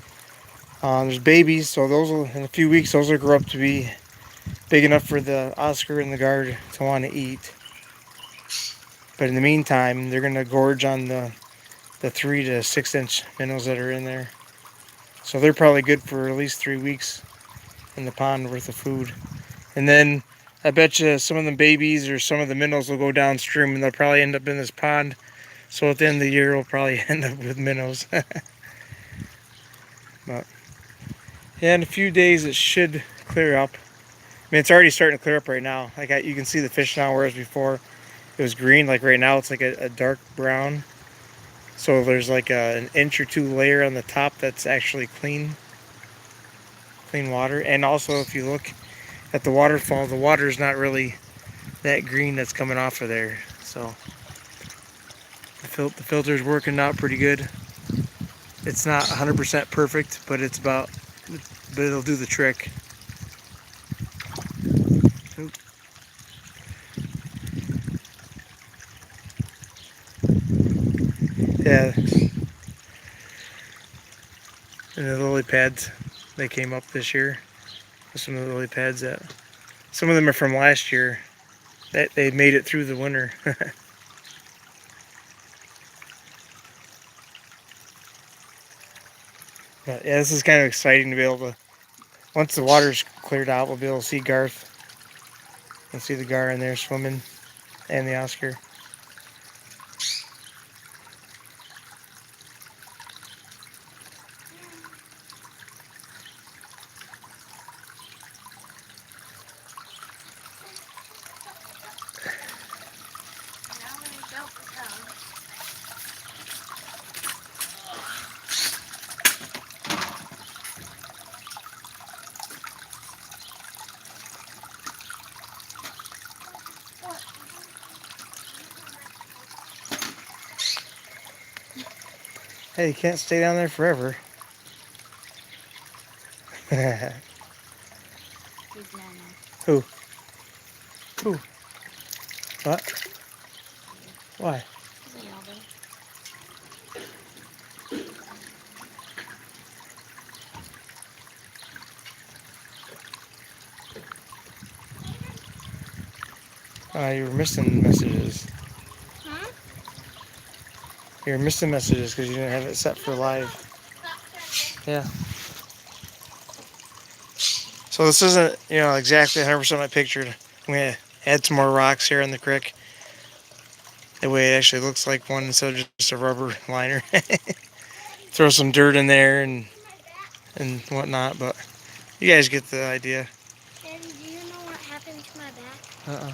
There's babies, so in a few weeks, those will grow up to be big enough for the Oscar and the guard to want to eat. But in the meantime, they're going to gorge on the 3 to 6 inch minnows that are in there. So they're probably good for at least 3 weeks in the pond worth of food. And then I bet you some of the babies or some of the minnows will go downstream and they'll probably end up in this pond. So at the end of the year, we'll probably end up with minnows. But yeah, in a few days it should clear up. I mean, it's already starting to clear up right now. Like you can see the fish now, whereas before it was green. Like right now, it's like a dark brown. So there's like an inch or 2 layer on the top that's actually clean water. And also, if you look at the waterfall, the water is not really that green that's coming off of there. So the filter's working out pretty good. It's not 100% perfect, but but it'll do the trick. Oop. Yeah. And the lily pads, they came up this year. Some of the lily pads some of them are from last year. That they made it through the winter. But yeah, this is kind of exciting to be able to, once the water's cleared out, we'll be able to see Garth and see the gar in there swimming. and the Oscar. Hey, you can't stay down there forever. Who? Who? What? Why? You were missing messages. Huh? You were missing messages because you didn't have it set for live. Yeah. So this isn't, exactly 100% what I pictured. I'm going to add some more rocks here in the creek. That way it actually looks like one instead of just a rubber liner. Throw some dirt in there and whatnot, but you guys get the idea. Daddy, do you know what happened to my back? Uh-uh.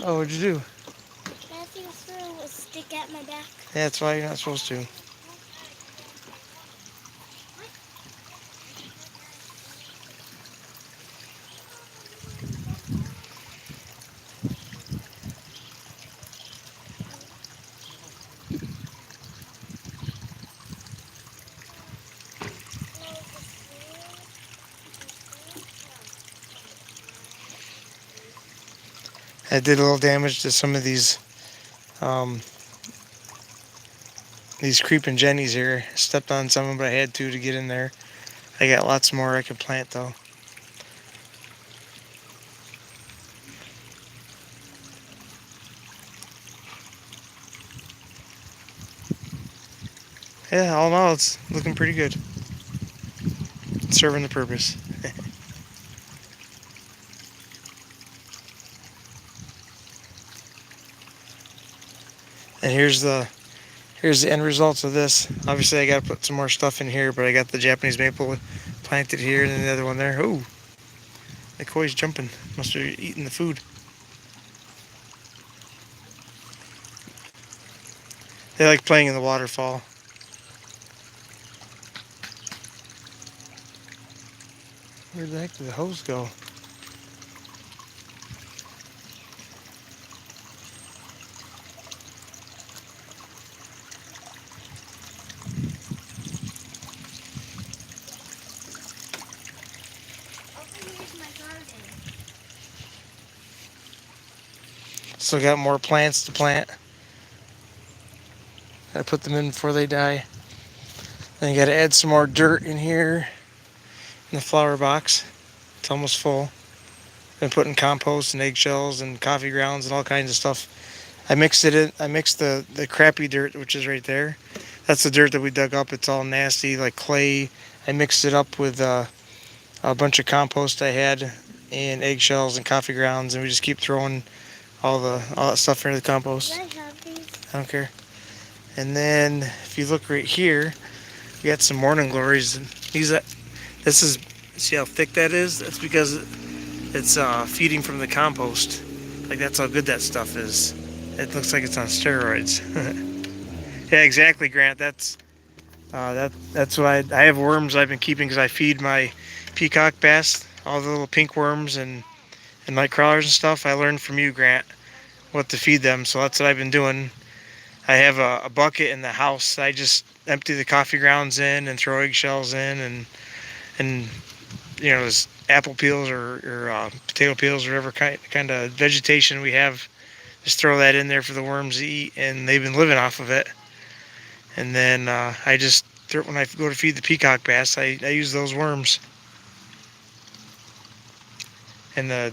Oh, what'd you do? Matthew threw a stick at my back. Yeah, that's why you're not supposed to. I did a little damage to some of these creeping jennies here. Stepped on some of them, but I had to get in there. I got lots more I could plant though. Yeah, all in all, it's looking pretty good. It's serving the purpose. And here's the end results of this. Obviously, I got to put some more stuff in here, but I got the Japanese maple planted here and then the other one there. Ooh, the koi's jumping. Must have eaten the food. They like playing in the waterfall. Where the heck did the hose go? Still got more plants to plant. Gotta put them in before they die. Then you gotta add some more dirt in here in the flower box. It's almost full. Been putting compost and eggshells and coffee grounds and all kinds of stuff. I mixed it in. I mixed the crappy dirt, which is right there. That's the dirt that we dug up. It's all nasty, like clay. I mixed it up with a bunch of compost I had and eggshells and coffee grounds, and we just keep throwing all that stuff into the compost. Can I have these? I don't care. And then if you look right here, we got some morning glories. This is, see how thick that is? That's because it's feeding from the compost. Like, that's how good that stuff is. It looks like it's on steroids. Yeah, exactly, Grant. That's what I have worms I've been keeping because I feed my peacock bass, all the little pink worms and night crawlers and stuff. I learned from you, Grant, what to feed them, so that's what I've been doing. I have a bucket in the house. I just empty the coffee grounds in and throw eggshells in and there's apple peels or potato peels or whatever kind of vegetation we have. Just throw that in there for the worms to eat, and they've been living off of it. And then I just when I go to feed the peacock bass, I use those worms. And the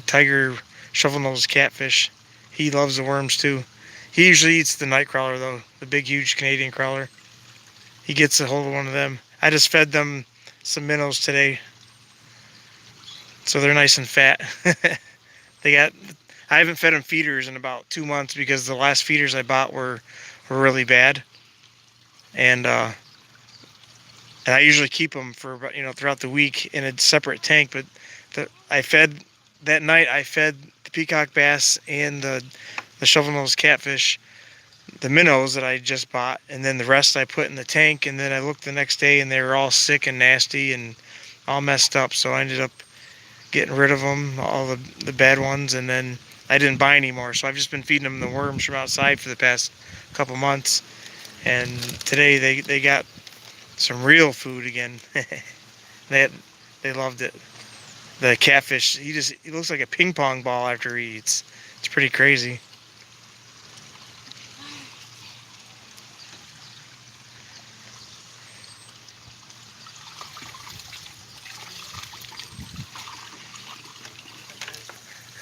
tiger shovel-nosed catfish, he loves the worms too. He usually eats the night crawler though, the big huge Canadian crawler. He gets a hold of one of them. I just fed them some minnows today, so they're nice and fat. I haven't fed them feeders in about 2 months because the last feeders I bought were really bad, and I usually keep them for about, throughout the week in a separate tank. But I fed that night. I fed the peacock bass and the shovel-nosed catfish the minnows that I just bought, and then the rest I put in the tank. And then I looked the next day, and they were all sick and nasty and all messed up. So I ended up getting rid of them, all the bad ones, and then I didn't buy any more. So I've just been feeding them the worms from outside for the past couple months. And today they got some real food again. They loved it. The catfish, he looks like a ping pong ball after he eats. It's pretty crazy.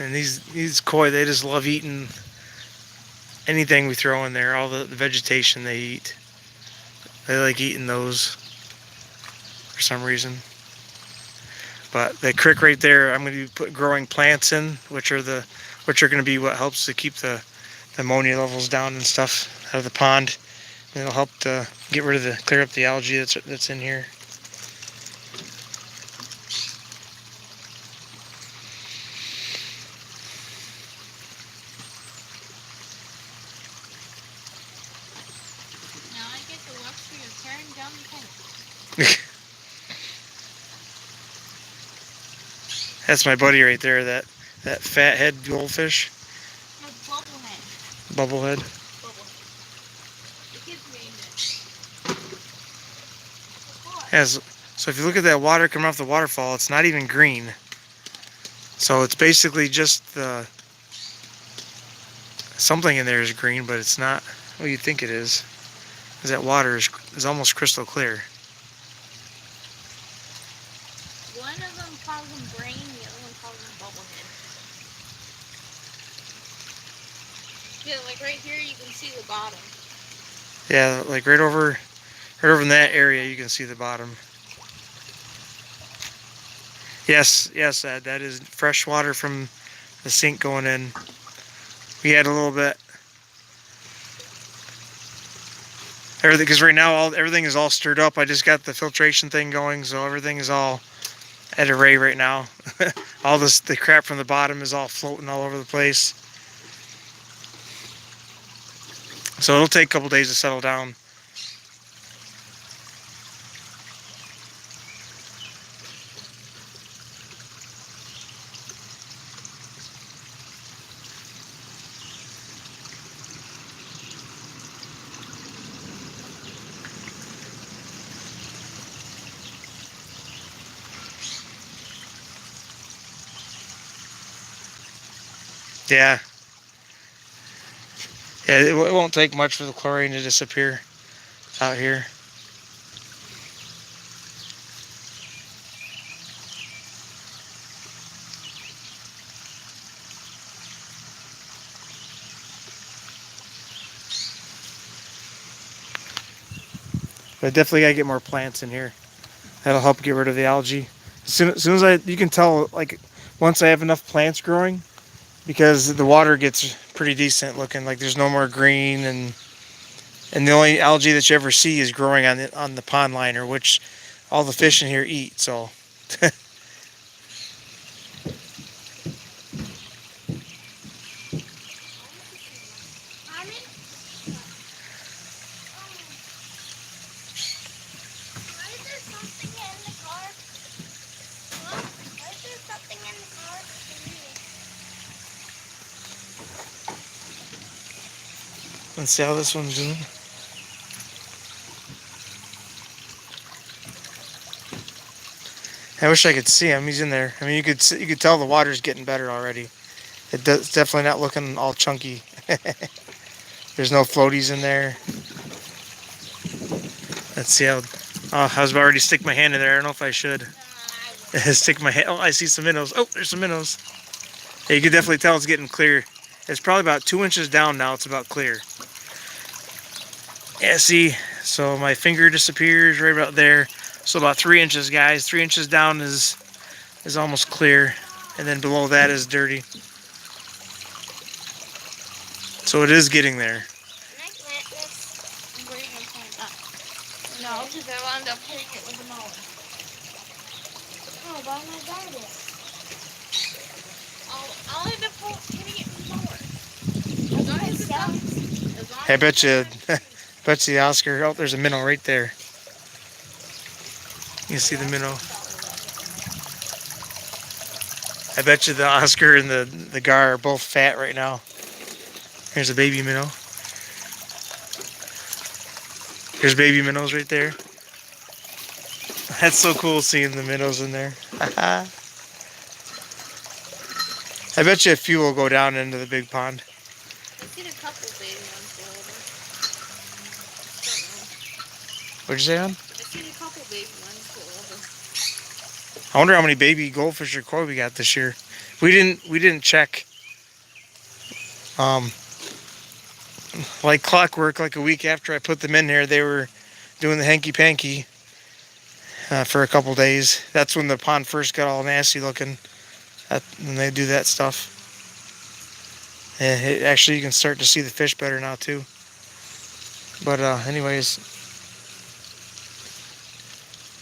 And these koi, they just love eating anything we throw in there. All the vegetation they eat. They like eating those for some reason. But that creek right there, I'm going to put growing plants in, which are going to be what helps to keep the ammonia levels down and stuff out of the pond. And it'll help to get rid of clear up the algae that's in here. Now I get the luxury of tearing down the tank. That's my buddy right there, that fathead goldfish. No, bubblehead. Bubblehead. Bubblehead. The kids named it. Yes. So if you look at that water coming off the waterfall, it's not even green. So it's basically just something in there is green, but it's not what you think it is. Because that water is almost crystal clear. One of them calls them brain, the other one calls them bubblehead. Yeah, like right here you can see the bottom. Yeah, like right over in that area you can see the bottom. Yes, that is fresh water from the sink going in. We had a little bit. Everything, because right now everything is all stirred up. I just got the filtration thing going, so everything is all at array right now. All the crap from the bottom is all floating all over the place. So it'll take a couple days to settle down. Yeah. Yeah, it won't take much for the chlorine to disappear out here. But I definitely gotta get more plants in here. That'll help get rid of the algae. As soon as you can tell, like, once I have enough plants growing, because the water gets pretty decent looking, like there's no more green, and the only algae that you ever see is growing on the pond liner, which all the fish in here eat. So let's see how this one's doing. I wish I could see him. He's in there. I mean, you could tell the water's getting better already. It's definitely not looking all chunky. There's no floaties in there. Let's see how. Oh, I was about ready to stick my hand in there. I don't know if I should. Stick my hand. Oh, I see some minnows. Oh, there's some minnows. Yeah, you can definitely tell it's getting clear. It's probably about 2 inches down now. It's about clear. Yeah, see. So my finger disappears right about there. So about 3 inches, guys. 3 inches down is almost clear, and then below that is dirty. So it is getting there. Can I plant this? Where are you going to plant that? No, because I wound up hitting it with the mower. Oh, by my garden. I'll end up hitting it with the mower. As long as it's up. As long I as bet you, it's bet you the Oscar. Oh, there's a minnow right there. You can see the minnow. I bet you the Oscar and the gar are both fat right now. Here's a baby minnow. There's baby minnows right there. That's so cool seeing the minnows in there. I bet you a few will go down into the big pond. I've seen a couple baby ones go over. What'd you say, hon? I've seen a couple baby ones go over. I wonder how many baby goldfish or koi we got this year. We didn't check. Like clockwork, like a week after I put them in there, they were doing the hanky panky for a couple days. That's when the pond first got all nasty looking. When they do that stuff. And actually, you can start to see the fish better now too. But anyways,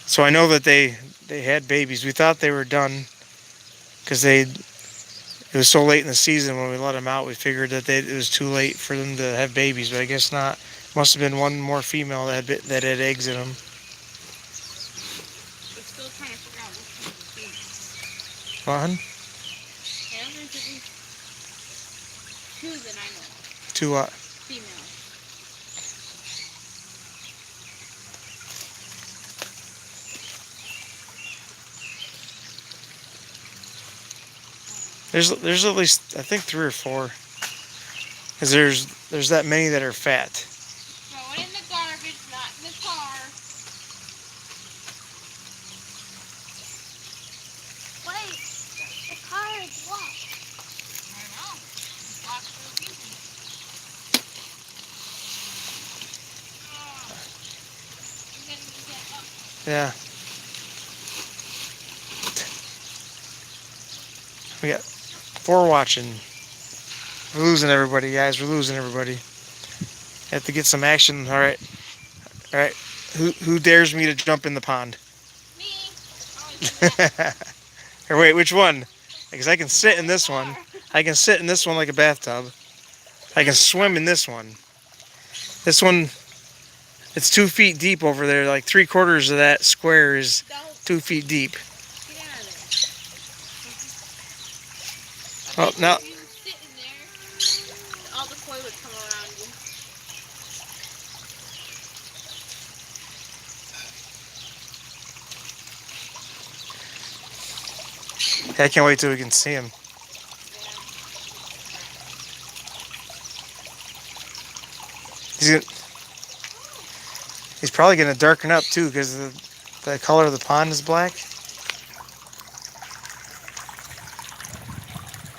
so I know that they had babies. We thought they were done because it was so late in the season when we let them out. We figured that it was too late for them to have babies, but I guess not. Must have been one more female that had eggs in them. We're still trying to figure out which one's the female. What, hun? Yeah, there's at least two that I know of. Two what? Females. There's at least I think 3 or 4. Cause there's that many that are fat. Throw it in the garbage, not in the car. Wait, the car is locked. I know. It's locked for a reason. I'm gonna get up. Yeah. We got 4 watching. We're losing everybody, guys. We're losing everybody. Have to get some action. All right. All right. Who dares me to jump in the pond? Me. Oh, yeah. Or wait, which one? Because I can sit in this one. I can sit in this one like a bathtub. I can swim in this one. This one, it's 2 feet deep over there. Like 3/4 of that square is Don't 2 feet deep. get out of there. Oh, now. If you sit in there, all the koi would come around you. I can't wait till we can see him. He's probably going to darken up too because the color of the pond is black.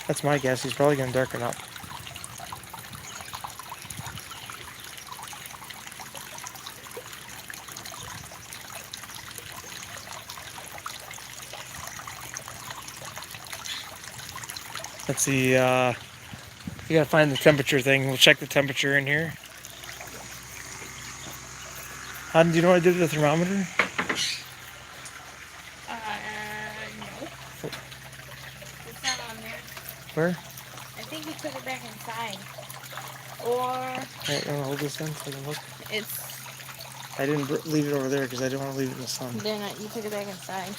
That's my guess. He's probably going to darken up. Let's see. You gotta find the temperature thing. We'll check the temperature in here. How do you know what I did with the thermometer? No. It's not on there. Where? I think you took it back inside. Or Alright, you wanna hold this in so I can look? it's I didn't leave it over there because I didn't want to leave it in the sun. then you took it back inside.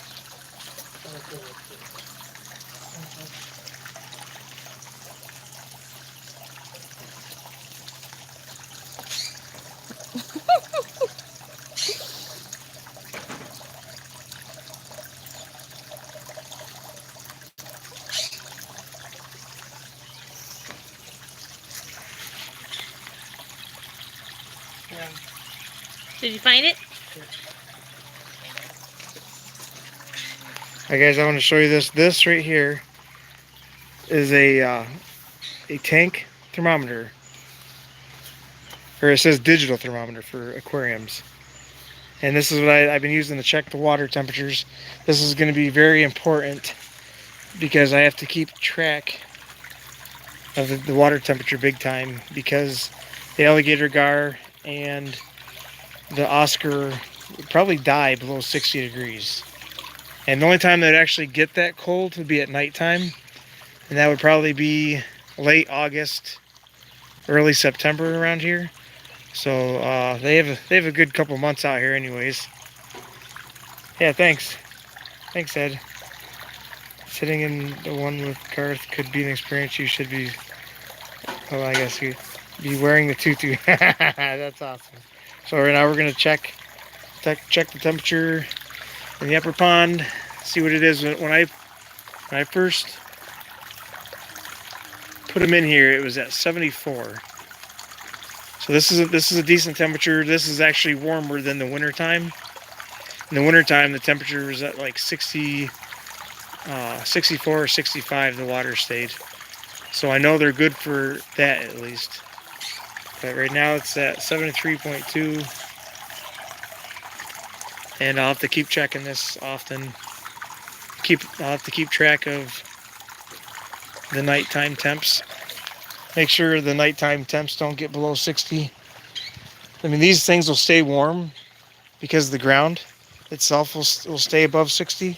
Yeah. Did you find it? Alright guys, I want to show you this. This right here is a tank thermometer. Or it says digital thermometer for aquariums. And this is what I've been using to check the water temperatures. This is going to be very important because I have to keep track of the water temperature big time, because the alligator gar and the Oscar would probably die below 60 degrees. And the only time they'd actually get that cold would be at nighttime, and that would probably be late August, early September around here. So they have a good couple months out here, anyways. Yeah, thanks, Ed. Sitting in the one with Garth could be an experience you should be. Well, I guess you be wearing the tutu. That's awesome. So right now we're gonna check the temperature in the upper pond, see what it is. When I first put them in here, it was at 74. So this is a decent temperature. This is actually warmer than the winter time. In the winter time, the temperature was at like 60, 64 or 65. The water stayed. So I know they're good for that at least. But right now it's at 73.2. And I'll have to keep checking this often. I'll have to keep track of the nighttime temps. Make sure the nighttime temps don't get below 60. I mean, these things will stay warm because the ground itself will stay above 60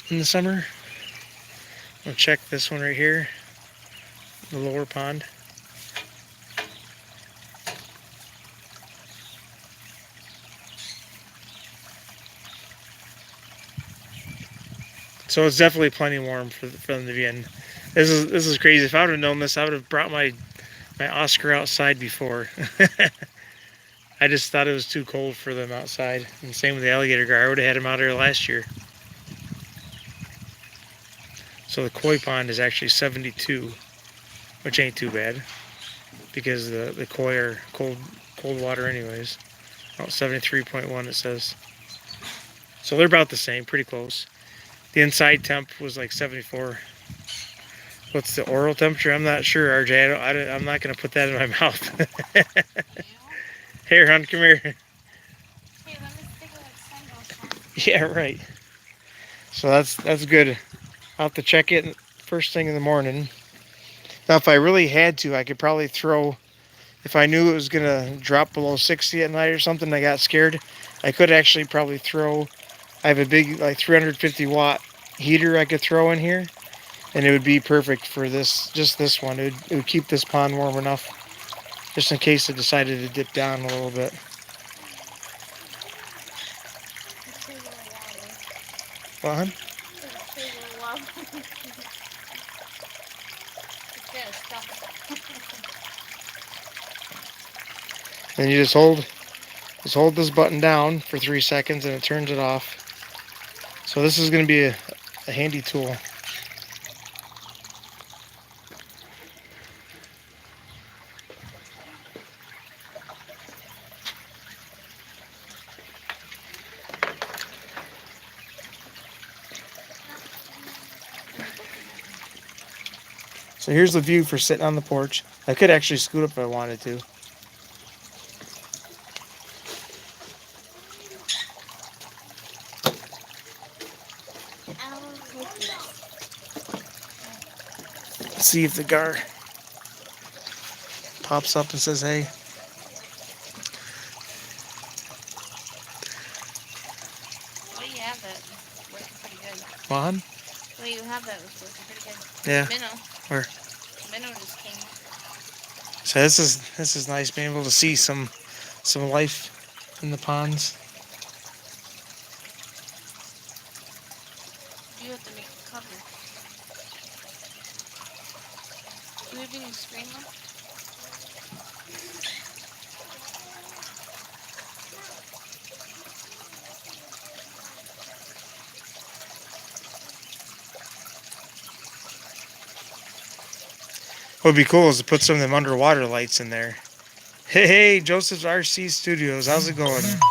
in the summer. I'll check this one right here, the lower pond. So it's definitely plenty warm for them to be in. This is crazy. If I would have known this, I would have brought my Oscar outside before. I just thought it was too cold for them outside. And same with the alligator gar. I would have had him out here last year. So the koi pond is actually 72, which ain't too bad, because the koi are cold water anyways. Oh, 73.1 it says. So they're about the same, pretty close. The inside temp was like 74. What's the oral temperature? I'm not sure, RJ. I'm not going to put that in my mouth. Here, hon, come here. Hey, let me stick it like Yeah, right. So that's good. I'll have to check it first thing in the morning. Now, if I really had to, I could probably throw, if I knew it was going to drop below 60 at night or something, I got scared, I could actually probably throw, I have a big, like 350 watt heater I could throw in here, and it would be perfect for this, just this one. It would keep this pond warm enough, just in case it decided to dip down a little bit. Well, hon? Then you just hold this button down for 3 seconds and it turns it off. So this is going to be a handy tool. So here's the view for sitting on the porch. I could actually scoot up if I wanted to. Let's see if the gar pops up and says hey. Well, you have that working pretty good. Well, hon? Well, you have that was working pretty good. Yeah. Minnow. Where? Minnow just came. So this is nice, being able to see some life in the ponds. You have to make a cover. Do you have any screen left? What would be cool is to put some of them underwater lights in there. Hey, Joseph's RC Studios, how's it going? That'd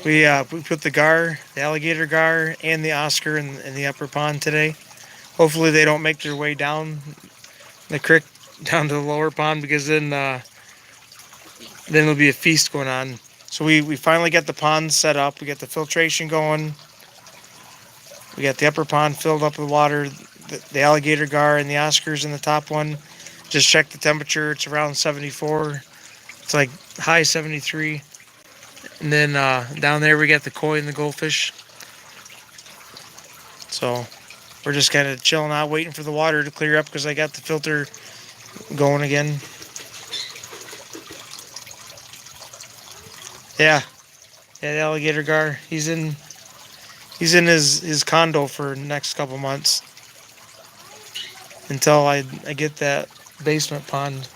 be awesome. We put the gar, the alligator gar, and the Oscar in the upper pond today. Hopefully they don't make their way down the creek down to the lower pond, because then there'll be a feast going on. So we finally got the pond set up. We got the filtration going. We got the upper pond filled up with water. The alligator gar and the Oscars in the top one. Just check the temperature. It's around 74. It's like high 73. And then down there we got the koi and the goldfish. So we're just kind of chilling out, waiting for the water to clear up because I got the filter going again. Yeah, the alligator gar. He's in his condo for the next couple months until I get that basement pond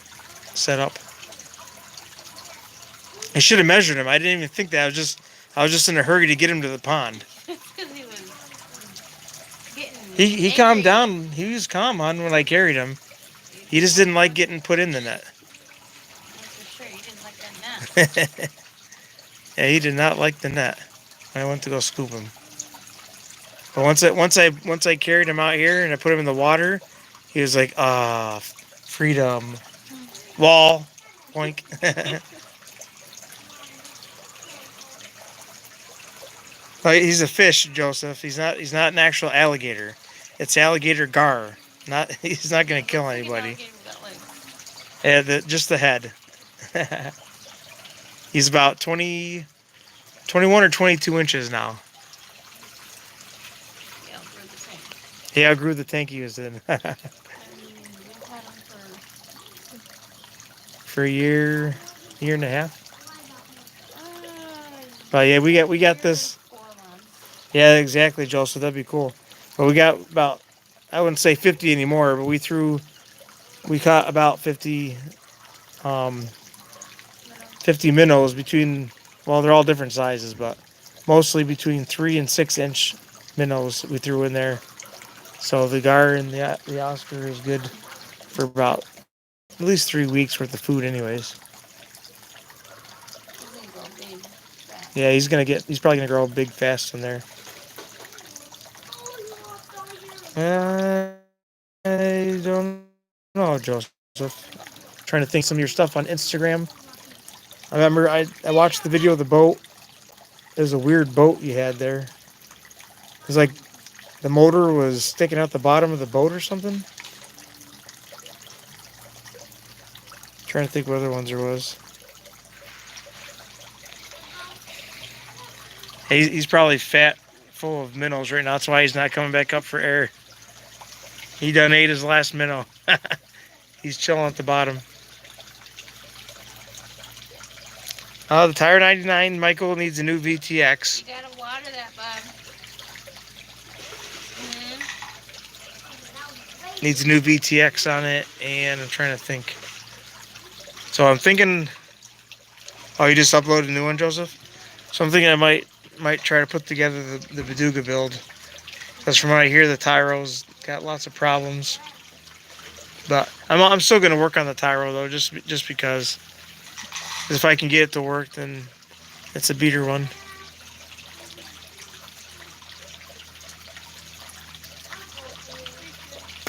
set up. I should have measured him. I didn't even think that. I was just in a hurry to get him to the pond. He calmed down. He was calm on when I carried him. He just didn't like getting put in the net. That's for sure. He didn't like that net. Yeah, he did not like the net. I went to go scoop him. But once I carried him out here and I put him in the water, he was like, freedom. Wall. Boink. He's a fish, Joseph. He's not an actual alligator. It's alligator gar. He's not gonna kill anybody. Yeah, just the head. He's about 21 or 22 inches now. He outgrew the tank he was in. For a year and a half. But yeah, we got this. Yeah, exactly, Joel. So that'd be cool. But we got about, I wouldn't say 50 anymore, but we caught about 50 minnows between, well, they're all different sizes, but mostly between 3 and 6 inch minnows we threw in there. So the gar and the Oscar is good for about at least 3 weeks worth of food anyways. Yeah, he's probably gonna grow big fast in there. I don't know, Joseph. Trying to think some of your stuff on Instagram. I remember I watched the video of the boat. It was a weird boat you had there. It was like the motor was sticking out the bottom of the boat or something. Trying to think what other ones there was. He's probably fat, full of minnows right now. That's why he's not coming back up for air. He done ate his last minnow. He's chilling at the bottom. The Tire 99, Michael needs a new VTX. You gotta water that, Bob. Needs a new VTX on it, and I'm trying to think. So I'm thinking. Oh, you just uploaded a new one, Joseph? So I'm thinking I might try to put together the Beduga build. Because from what I hear, the Tyro's got lots of problems. But I'm still gonna work on the Tyro though, just because. If I can get it to work, then it's a beater one.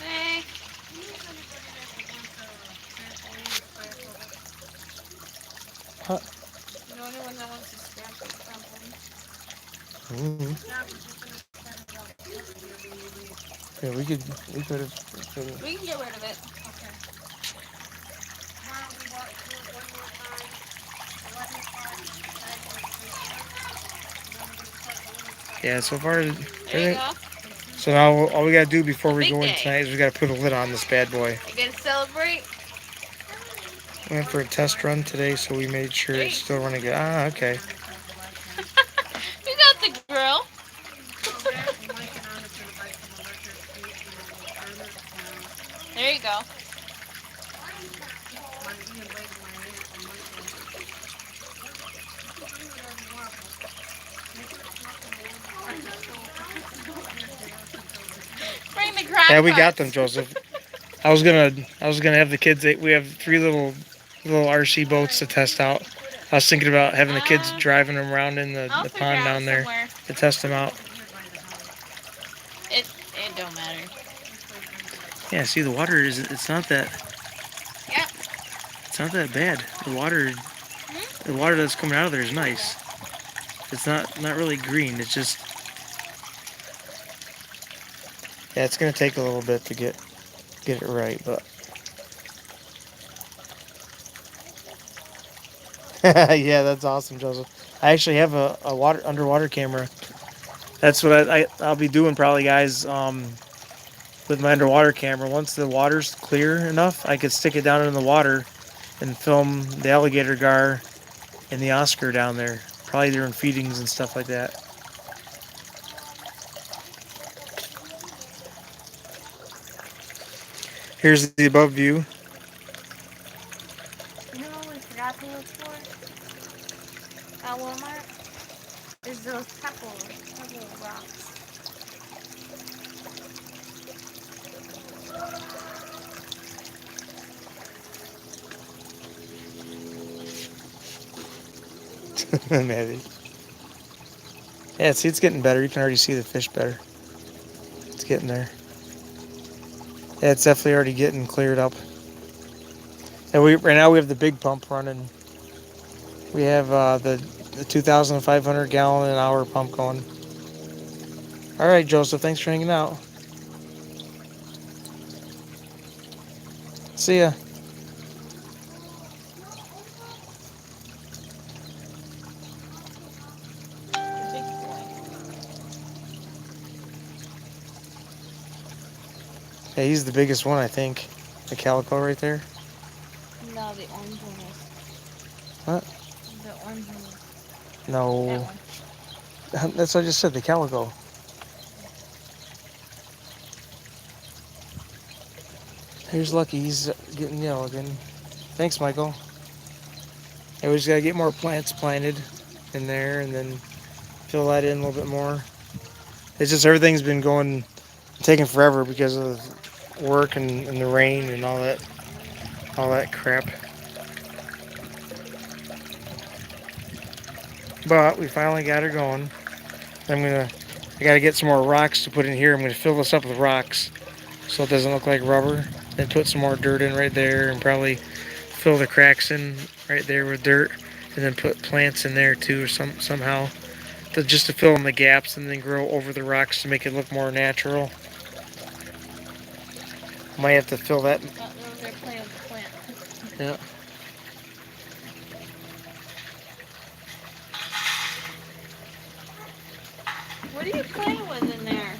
Hey. Huh? The only one that wants to scratch is something. Mm-hmm. Yeah, we could have. We can get rid of it. Yeah, so far, There you go. so now all we gotta do before we Big go in day. tonight is we gotta put a lid on this bad boy. You gonna celebrate? We went for a test run today, so we made sure it's still running good. Okay. You got the grill. There you go. Bring the crock Yeah, we got pots. them, Joseph. I was gonna have the kids. We have 3 little RC boats to test out. I was thinking about having the kids driving them around in the I'll figure pond out down there somewhere. to test them out. It don't matter. Yeah, see, the water it's not that. Yep. It's not that bad. The water that's coming out of there is nice. It's not really green. It's just Yeah, it's gonna take a little bit to get it right, but yeah, that's awesome, Joseph. I actually have a underwater camera. That's what I'll be doing probably, guys. With my underwater camera, once the water's clear enough, I could stick it down in the water and film the alligator gar and the Oscar down there. Probably during feedings and stuff like that. Here's the above view. You know what we forgot to look for at Walmart? Is those pebble rocks. Maybe. Yeah, see, it's getting better. You can already see the fish better. It's getting there. Yeah, it's definitely already getting cleared up. And right now we have the big pump running. We have the 2,500 gallon an hour pump going. All right, Joseph. Thanks for hanging out. See ya. The big boy. Yeah, he's the biggest one, I think. The calico right there. No, the orange one is. What? The orange one is. That No. one. That's what I just said. The calico. Here's Lucky. He's getting yellow again. Thanks, Michael. Yeah, we just gotta get more plants planted in there, and then fill that in a little bit more. It's just everything's been taking forever because of work and the rain and all that crap. But we finally got her going. I gotta get some more rocks to put in here. I'm gonna fill this up with rocks so it doesn't look like rubber. Then put some more dirt in right there and probably fill the cracks in right there with dirt, and then put plants in there too, or somehow just to fill in the gaps, and then grow over the rocks to make it look more natural. Might have to fill that. They're playing with the plant. Yeah. What are you playing with in there?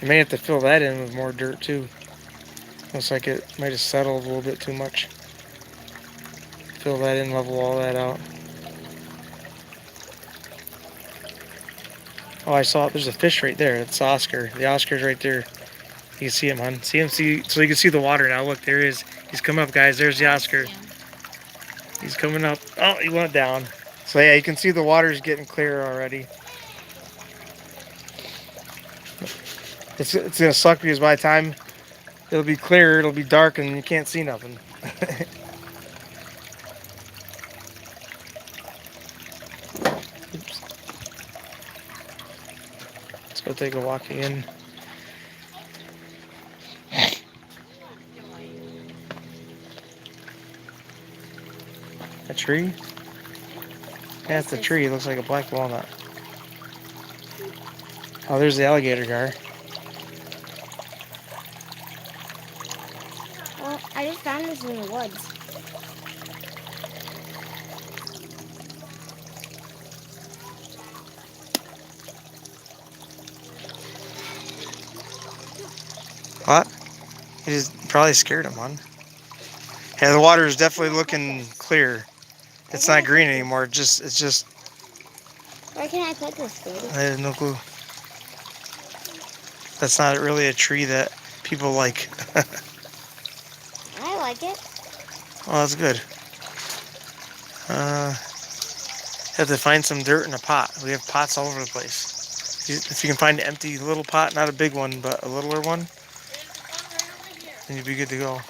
You may have to fill that in with more dirt too. Looks like it might have settled a little bit too much. Fill that in, level all that out. Oh, I saw it. There's a fish right there. It's Oscar. The Oscar's right there. You can see him, hon. See him? So you can see the water now. Look, there he is. He's coming up, guys. There's the Oscar. He's coming up. Oh, he went down. So yeah, you can see the water's getting clear already. It's gonna suck because by the time it'll be clear, it'll be dark and you can't see nothing. Oops. Let's go take a walk again. A tree? Yeah, it's a tree. It looks like a black walnut. Oh, there's the alligator gar. Well, I just found this in the woods. What? It just probably scared him, hon. Yeah, the water is definitely looking clear. It's not green anymore. It's just. Where can I put this, baby? I have no clue. That's not really a tree that people like. I like it. Oh, that's good. Have to find some dirt in a pot. We have pots all over the place. If you can find an empty little pot, not a big one, but a littler one, then you'd be good to go.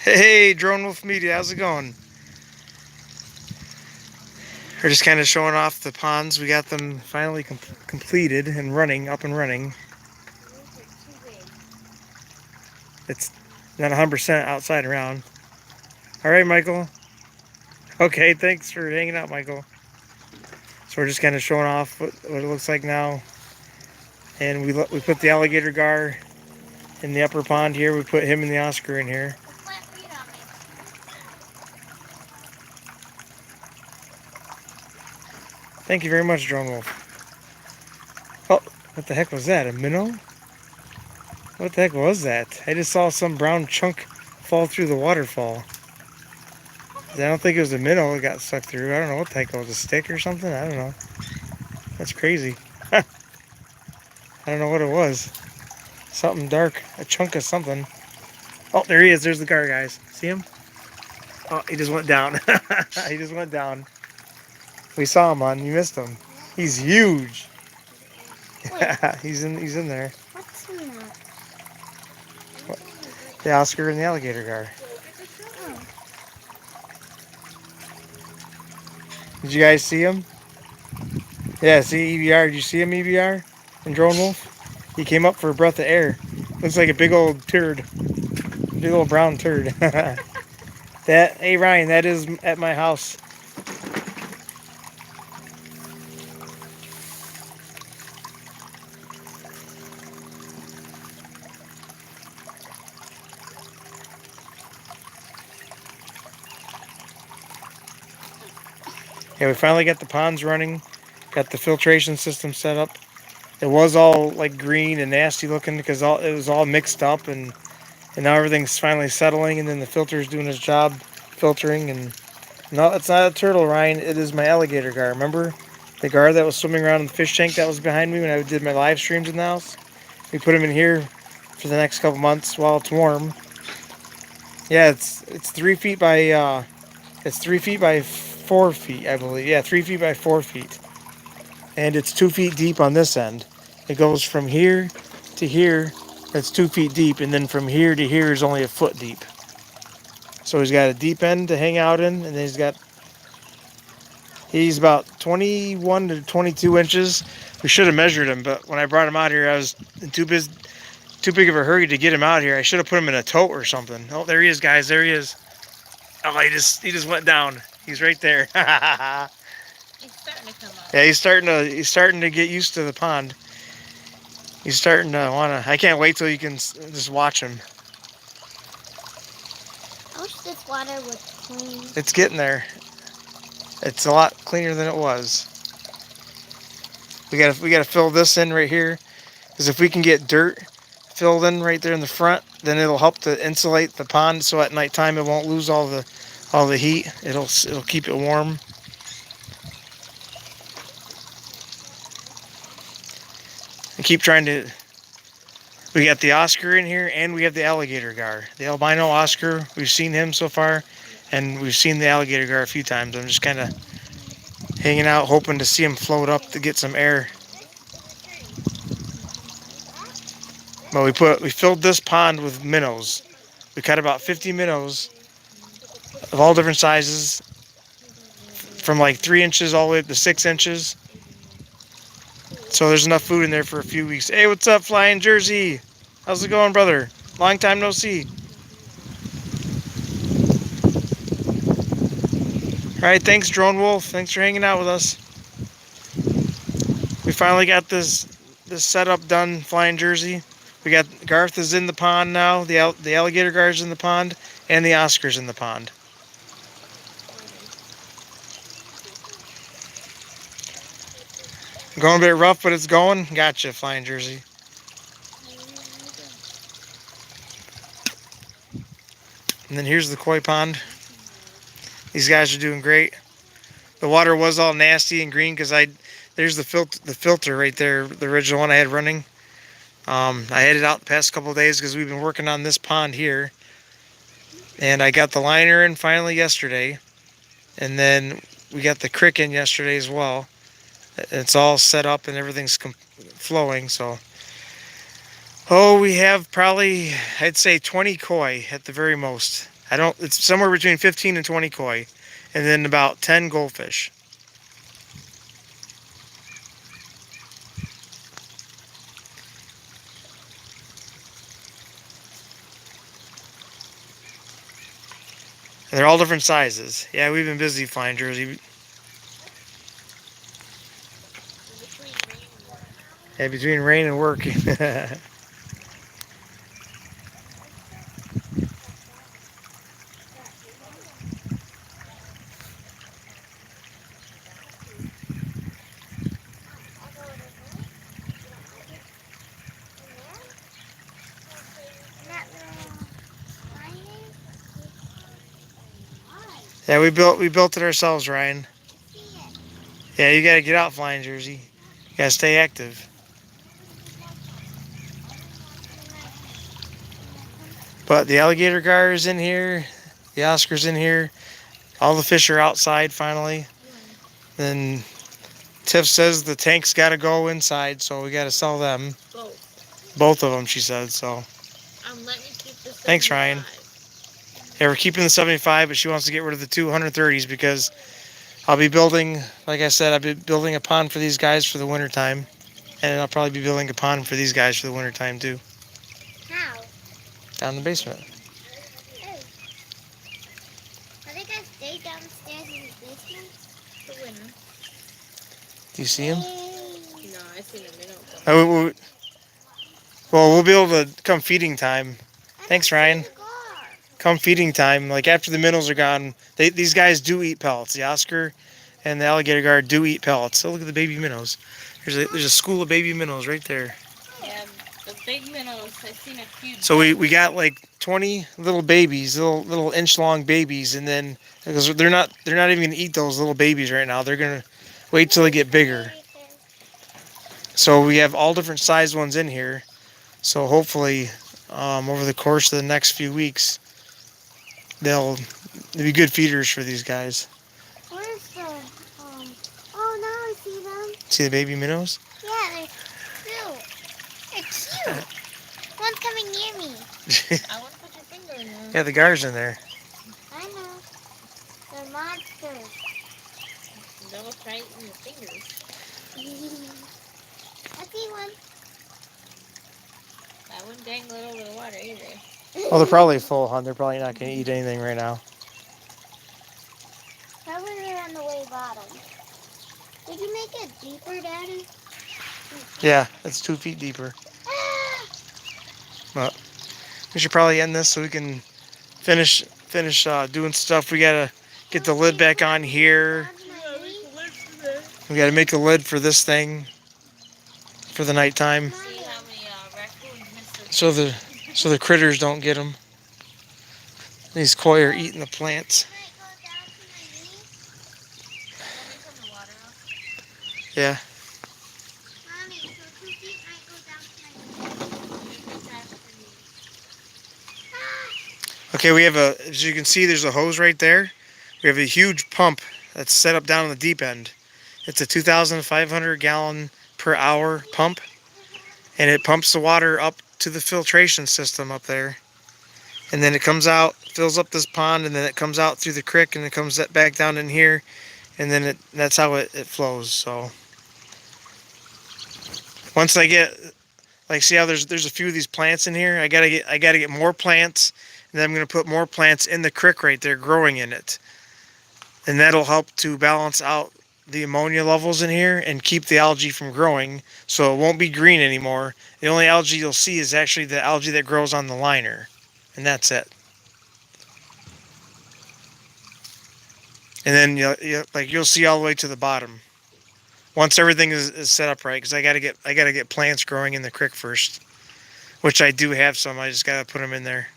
Hey, Drone Wolf Media, how's it going? We're just kind of showing off the ponds. We got them finally completed and running, up and running. It's not 100% outside around. All right, Michael. Okay, thanks for hanging out, Michael. So we're just kind of showing off what it looks like now. And we put the alligator gar in the upper pond here. We put him and the Oscar in here. Thank you very much, Drone Wolf. Oh, what the heck was that? A minnow? What the heck was that? I just saw some brown chunk fall through the waterfall. I don't think it was a minnow that got sucked through. I don't know what the heck it was, a stick or something? I don't know. That's crazy. I don't know what it was. Something dark, a chunk of something. Oh, there he is. There's the gar, guys. See him? Oh, he just went down. He just went down. We saw him on. You missed him. He's huge. He's in there. What's in that? What? The Oscar and the alligator gar. Oh. Did you guys see him? Yeah, see EBR. Did you see him, EBR? And Drone Wolf? He came up for a breath of air. Looks like a big old turd. Big old brown turd. Hey Ryan, that is at my house. Yeah, we finally got the ponds running. Got the filtration system set up. It was all like green and nasty looking because it was all mixed up, and now everything's finally settling, and then the filter's doing its job filtering. And no, it's not a turtle, Ryan. It is my alligator gar. Remember the gar that was swimming around in the fish tank that was behind me when I did my live streams in the house? We put him in here for the next couple months while it's warm. Yeah, it's 3 feet by 4 feet, I believe. Yeah, 3 feet by 4 feet, and it's 2 feet deep on this end. It goes from here to here. That's 2 feet deep, and then from here to here is only a foot deep. So he's got a deep end to hang out in, and then he's about 21 to 22 inches. We should have measured him, but when I brought him out here, I was too big of a hurry to get him out here. I should have put him in a tote or something. Oh, there he is, guys. There he is. Oh, he just went down. He's right there. He's starting to come up. Yeah, he's starting to get used to the pond. He's starting to wanna. I can't wait till you can just watch him. I wish this water was clean. It's getting there. It's a lot cleaner than it was. We gotta fill this in right here, because if we can get dirt filled in right there in the front, then it'll help to insulate the pond, so at nighttime it won't lose all the heat. It'll keep it warm. I keep trying to. We got the Oscar in here, and we have the alligator gar. The albino Oscar, we've seen him so far, and we've seen the alligator gar a few times. I'm just kind of hanging out, hoping to see him float up to get some air. But we filled this pond with minnows. We caught about 50 minnows of all different sizes, from like 3 inches all the way up to 6 inches. So there's enough food in there for a few weeks. Hey, what's up, Flying Jersey? How's it going, brother? Long time no see. All right, thanks, Drone Wolf. Thanks for hanging out with us. We finally got this setup done, Flying Jersey. We got Garth is in the pond now. The alligator guards in the pond, and the Oscar's in the pond. Going a bit rough, but it's going. Gotcha, Flying Jersey. And then here's the koi pond. These guys are doing great. The water was all nasty and green because there's the filter right there, the original one I had running. I had it out the past couple of days because we've been working on this pond here. And I got the liner in finally yesterday. And then we got the crick in yesterday as well. It's all set up and everything's flowing. So, we have probably, I'd say 20 koi at the very most. I don't. It's somewhere between 15 and 20 koi, and then about 10 goldfish. And they're all different sizes. Yeah, we've been busy flying Jersey. Yeah, between rain and work. Yeah, we built it ourselves, Ryan. Yeah, you gotta get out flying Jersey. You gotta stay active. But the alligator Gars in here, the Oscar's in here. All the fish are outside finally. Then Tiff says the tank's got to go inside, so we got to sell them. Both of them, she said. So. I'm letting you keep the 75. Thanks, Ryan. Yeah, we're keeping the 75, but she wants to get rid of the 230s because I'll be building, like I said, I'll be building a pond for these guys for the wintertime. And I'll probably be building a pond for these guys for the wintertime too. How? Down in the basement. Oh. Are they gonna stay downstairs in the basement? The winter. Do you see him? No, I seen him. Well, we'll be able to come feeding time. Thanks, Ryan. Come feeding time, like after the minnows are gone, these guys do eat pellets. The Oscar and the alligator guard do eat pellets. So look at the baby minnows. There's a school of baby minnows right there. Yeah, the big minnows. I've seen a few. So we got like 20 little babies, little inch long babies, and then because they're not even gonna eat those little babies right now. They're gonna wait till they get bigger. So we have all different size ones in here. So hopefully, over the course of the next few weeks, they'll be good feeders for these guys. Where's the, oh, now I see them. See the baby minnows? Yeah, they're cute. They're cute. One's coming near me. I want to put your finger in there. Yeah, the Gars in there. I know. They're monsters. They'll try eating your fingers. I see one. I wouldn't dangle it over the water either. Well, they're probably full, hon. They're probably not going to eat anything right now. Probably they're on the way bottom. Did you make it deeper, Daddy? Yeah, it's 2 feet deeper. But we should probably end this so we can finish doing stuff. We gotta get the lid back on here. We gotta make a lid for this thing for the nighttime, See how many raccoons missed their so the critters don't get them. These koi are eating the plants. from the water off. Yeah. Mommy, so 2 feet might go down to my knee. Okay, we have as you can see, there's a hose right there. We have a huge pump that's set up down on the deep end. It's a 2,500 gallon per hour pump, and it pumps the water up to the filtration system up there. And then it comes out, fills up this pond, and then it comes out through the creek, and it comes back down in here, and then that's how it flows. So once I get, like, see how there's a few of these plants in here. I gotta get more plants, and then I'm gonna put more plants in the creek right there, growing in it, and that'll help to balance out the ammonia levels in here and keep the algae from growing, so it won't be green anymore. The only algae you'll see is actually the algae that grows on the liner, and that's it. And then you'll see all the way to the bottom once everything is set up right, because I gotta get plants growing in the creek first, which I do have some. I just gotta put them in there.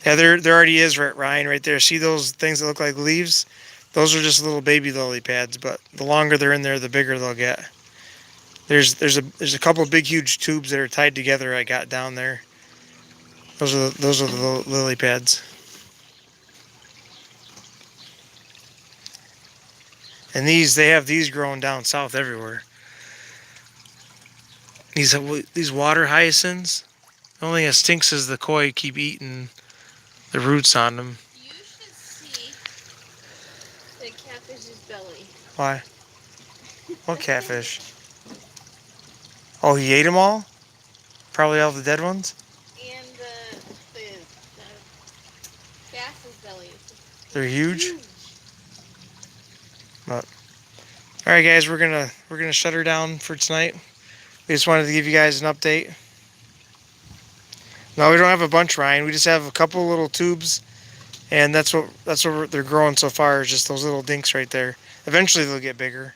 Yeah, there already is, Ryan, right there. See those things that look like leaves? Those are just little baby lily pads, but the longer they're in there, the bigger they'll get. There's a couple of big huge tubes that are tied together I got down there. Those are the lily pads. And they have these growing down south everywhere. These water hyacinths. The only thing that stinks is the koi keep eating the roots on them. You should see the catfish's belly. Why? What catfish? Oh, he ate them all? Probably all the dead ones? And the bass's belly. They're huge? But, alright guys, we're gonna shut her down for tonight. We just wanted to give you guys an update. No, we don't have a bunch, Ryan. We just have a couple little tubes, and that's what they're growing so far, is just those little dinks right there. Eventually they'll get bigger.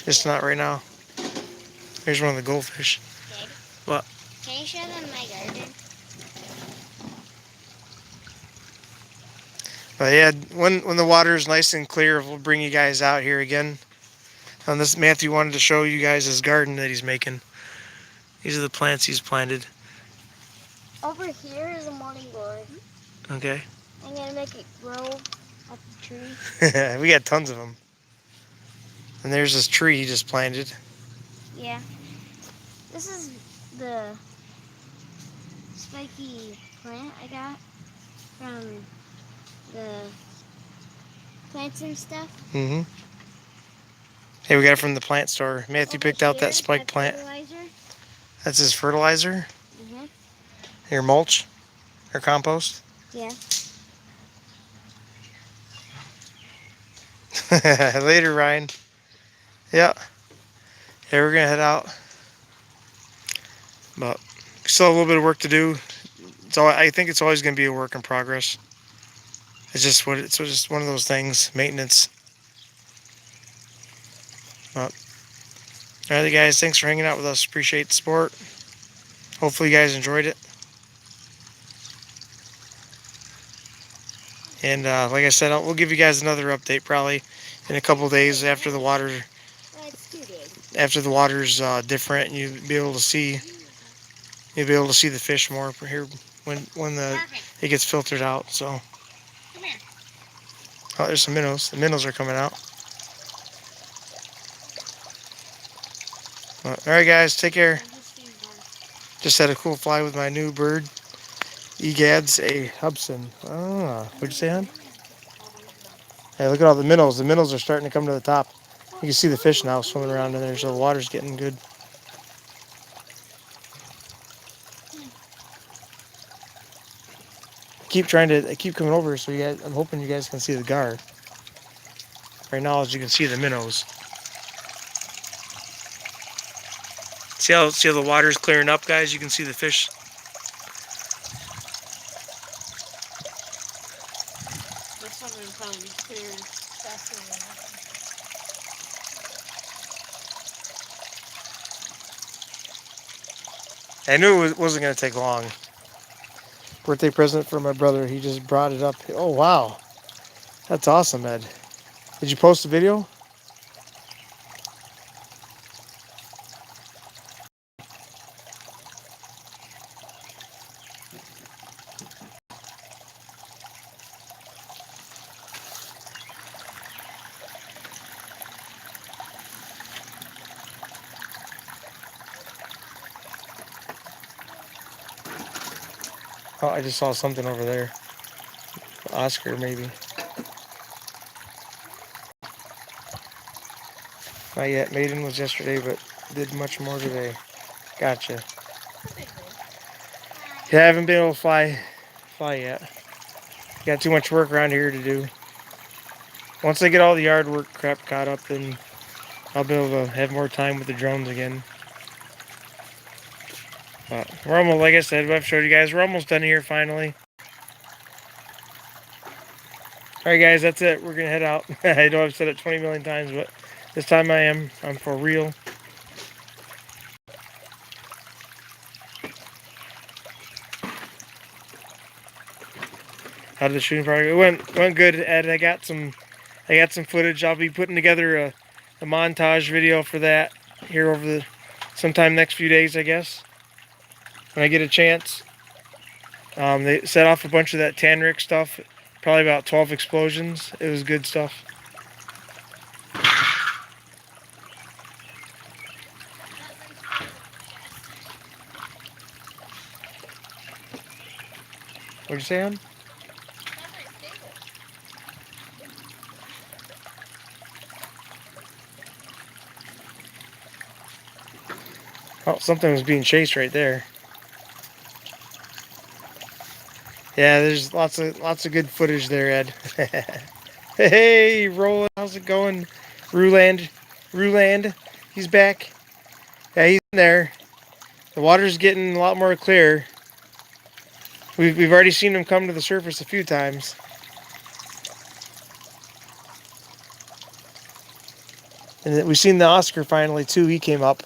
Just not right now. Here's one of the goldfish. Dad, What? can you show them my garden? But yeah, when the water is nice and clear, we'll bring you guys out here again. And this Matthew wanted to show you guys his garden that he's making. These are the plants he's planted. Over here is a morning glory. Okay. I'm gonna make it grow up the tree. We got tons of them. And there's this tree he just planted. Yeah. This is the spiky plant I got from the plants and stuff. Mm-hmm. Hey, we got it from the plant store. Matthew Over picked out here, that spike plant. fertilizer. That's his fertilizer? Mhm. Your mulch? Or compost? Yeah. Later, Ryan. Yeah. Yeah, we're gonna head out. But still a little bit of work to do. I think it's always gonna be a work in progress. It's just one of those things, maintenance. But alright guys, thanks for hanging out with us. Appreciate the support. Hopefully you guys enjoyed it. And like I said, we'll give you guys another update probably in a couple days after the water. Well, it's 2 days. After the water's different, and you'll be able to see the fish more here when it gets filtered out. So, Come here. oh, there's some minnows. The minnows are coming out. All right, guys, take care. Just had a cool fly with my new bird, Egads, a Hubson. Ah, what'd you say, hon? Hey, look at all the minnows. The minnows are starting to come to the top. You can see the fish now swimming around in there, so the water's getting good. I keep coming over, so I'm hoping you guys can see the gar. Right now, as you can see, the minnows. See how the water's clearing up, guys? You can see the fish. This one will probably be clear faster than that one. I knew it wasn't going to take long. Birthday present for my brother. He just brought it up. Oh, wow. That's awesome, Ed. Did you post the video? Oh, I just saw something over there. Oscar, maybe. Not yet. Maiden was yesterday, but did much more today. Gotcha. Yeah, I haven't been able to fly yet. Got too much work around here to do. Once I get all the yard work crap caught up, then I'll be able to have more time with the drones again. But we're almost, like I said, I've showed you guys, we're almost done here finally. Alright guys, that's it. We're going to head out. I know I've said it 20 million times, but this time I'm for real. How did the shooting party? It went good, Ed. I got some footage. I'll be putting together a montage video for that here over sometime next few days, I guess, when I get a chance. They set off a bunch of that Tanric stuff, probably about 12 explosions. It was good stuff. What'd you say, hon? Oh, something was being chased right there. Yeah, there's lots of good footage there, Ed. Hey, Roland, how's it going? Ruland, he's back. Yeah, he's in there. The water's getting a lot more clear. We've already seen him come to the surface a few times. And we've seen the Oscar finally too. He came up,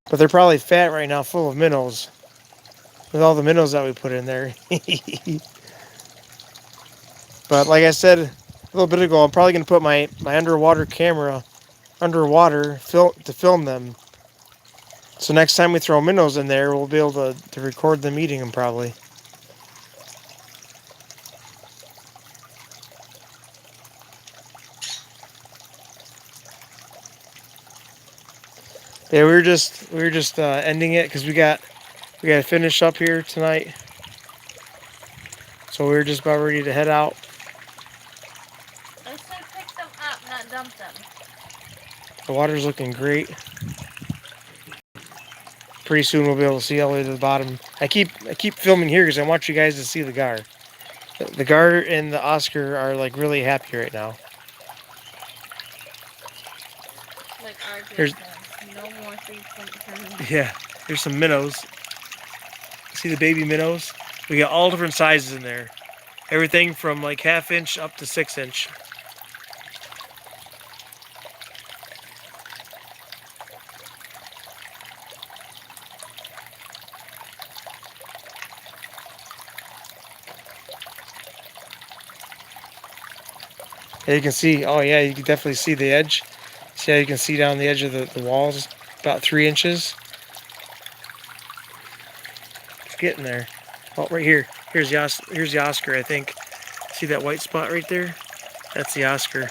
but they're probably fat right now, full of minnows. With all the minnows that we put in there. But like I said a little bit ago, I'm probably gonna put my underwater camera underwater to film them. So next time we throw minnows in there, we'll be able to record them eating them probably. Yeah, we were just ending it because we got to finish up here tonight. So we were just about ready to head out. I said pick them up, not dump them. The water's looking great. Pretty soon we'll be able to see all the way to the bottom. I keep filming here because I want you guys to see the gar. The gar and the Oscar are like really happy right now. Like There's- no more 3.7. Yeah, there's some minnows. See the baby minnows? We got all different sizes in there. Everything from like 1/2 inch up to 6 inch. Yeah, you can see, oh yeah, you can definitely see the edge. See how you can see down the edge of the walls, about 3 inches. It's getting there. Oh, right here. Here's the Oscar, I think. See that white spot right there? That's the Oscar.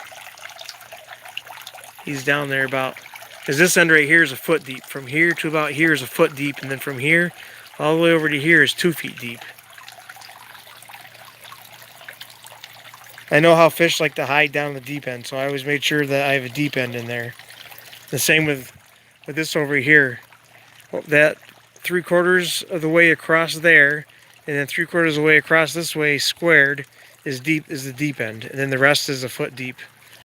He's down there about, because this end right here is a foot deep. From here to about here is a foot deep, and then from here all the way over to here is 2 feet deep. I know how fish like to hide down the deep end, so I always made sure that I have a deep end in there. The same with this over here. That 3/4 of the way across there, and then 3/4 of the way across this way squared is the deep end, and then the rest is a foot deep,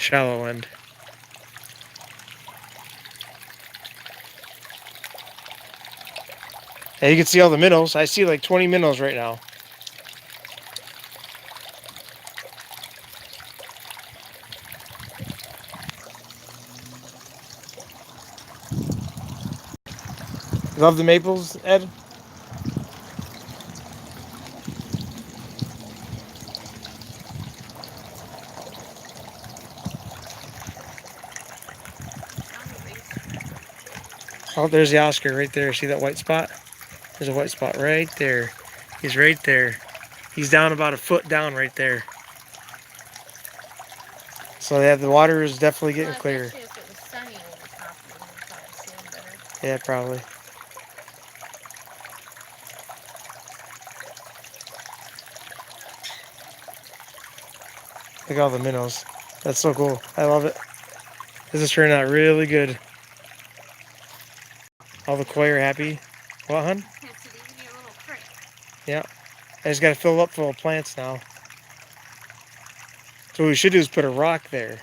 shallow end. And you can see all the minnows. I see like 20 minnows right now. Love the maples, Ed? Oh, there's the Oscar right there. See that white spot? There's a white spot right there. He's right there. He's down about a foot down right there. So yeah, the water is definitely getting clear. If it was sunny over top, you would probably see them better. Yeah, probably. Look at all the minnows. That's so cool. I love it. This is turning out really good. All the koi are happy. What, hun? Yeah. I just got to fill it up full of plants now. So what we should do is put a rock there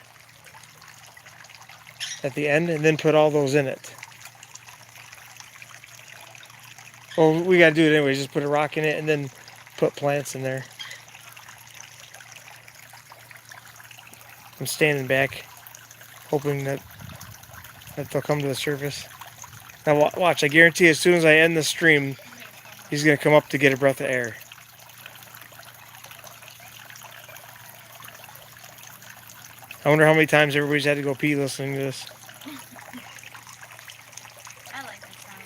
at the end and then put all those in it. Well, we got to do it anyway. Just put a rock in it and then put plants in there. I'm standing back, hoping that they'll come to the surface. Now watch, I guarantee as soon as I end the stream, he's going to come up to get a breath of air. I wonder how many times everybody's had to go pee listening to this. I like the sound.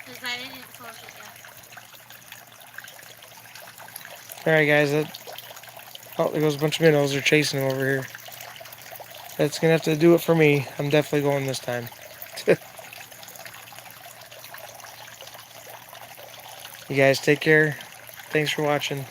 Because I didn't close it yet. Alright guys, oh, there goes a bunch of minnows. They're chasing them over here. That's going to have to do it for me. I'm definitely going this time. You guys take care. Thanks for watching.